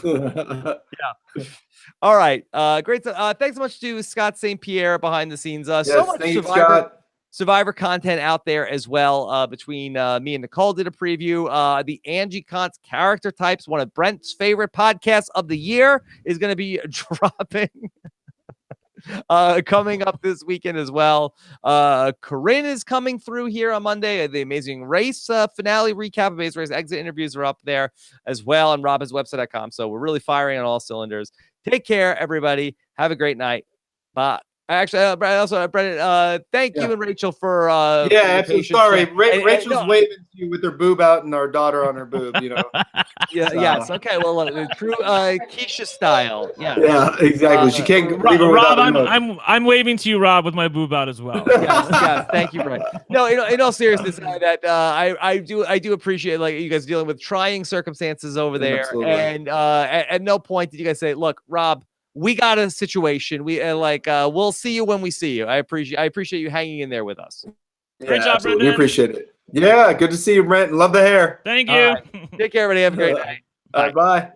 Yeah. All right. Great. Thanks so much to Scott St. Pierre behind the scenes. So much Survivor content out there as well. Between me and Nicole did a preview. The Angie Kant's Character Types, one of Brent's favorite podcasts of the year, is going to be dropping coming up this weekend as well. Corinne is coming through here on Monday. The Amazing Race finale recap, Amazing Race exit interviews are up there as well on robbinswebsite.com. So we're really firing on all cylinders. Take care, everybody. Have a great night. Bye. Actually, Brendan, thank you and Rachel for absolutely. Sorry, Rachel's waving to you with her boob out and our daughter on her boob. Yes. Okay. Well, the true Keisha style. Yeah. Exactly. She can't leave her Rob, I'm waving to you, Rob, with my boob out as well. yes. Thank you, Brent. No, in all seriousness, that I do appreciate you guys dealing with trying circumstances over there, and at no point did you guys say, "Look, Rob, we got a situation. We'll see you when we see you." I appreciate you hanging in there with us. Great job, Brendan. We appreciate it. Yeah, good to see you, Brent. Love the hair. Thank you. Take care, everybody. Have a great night. Bye.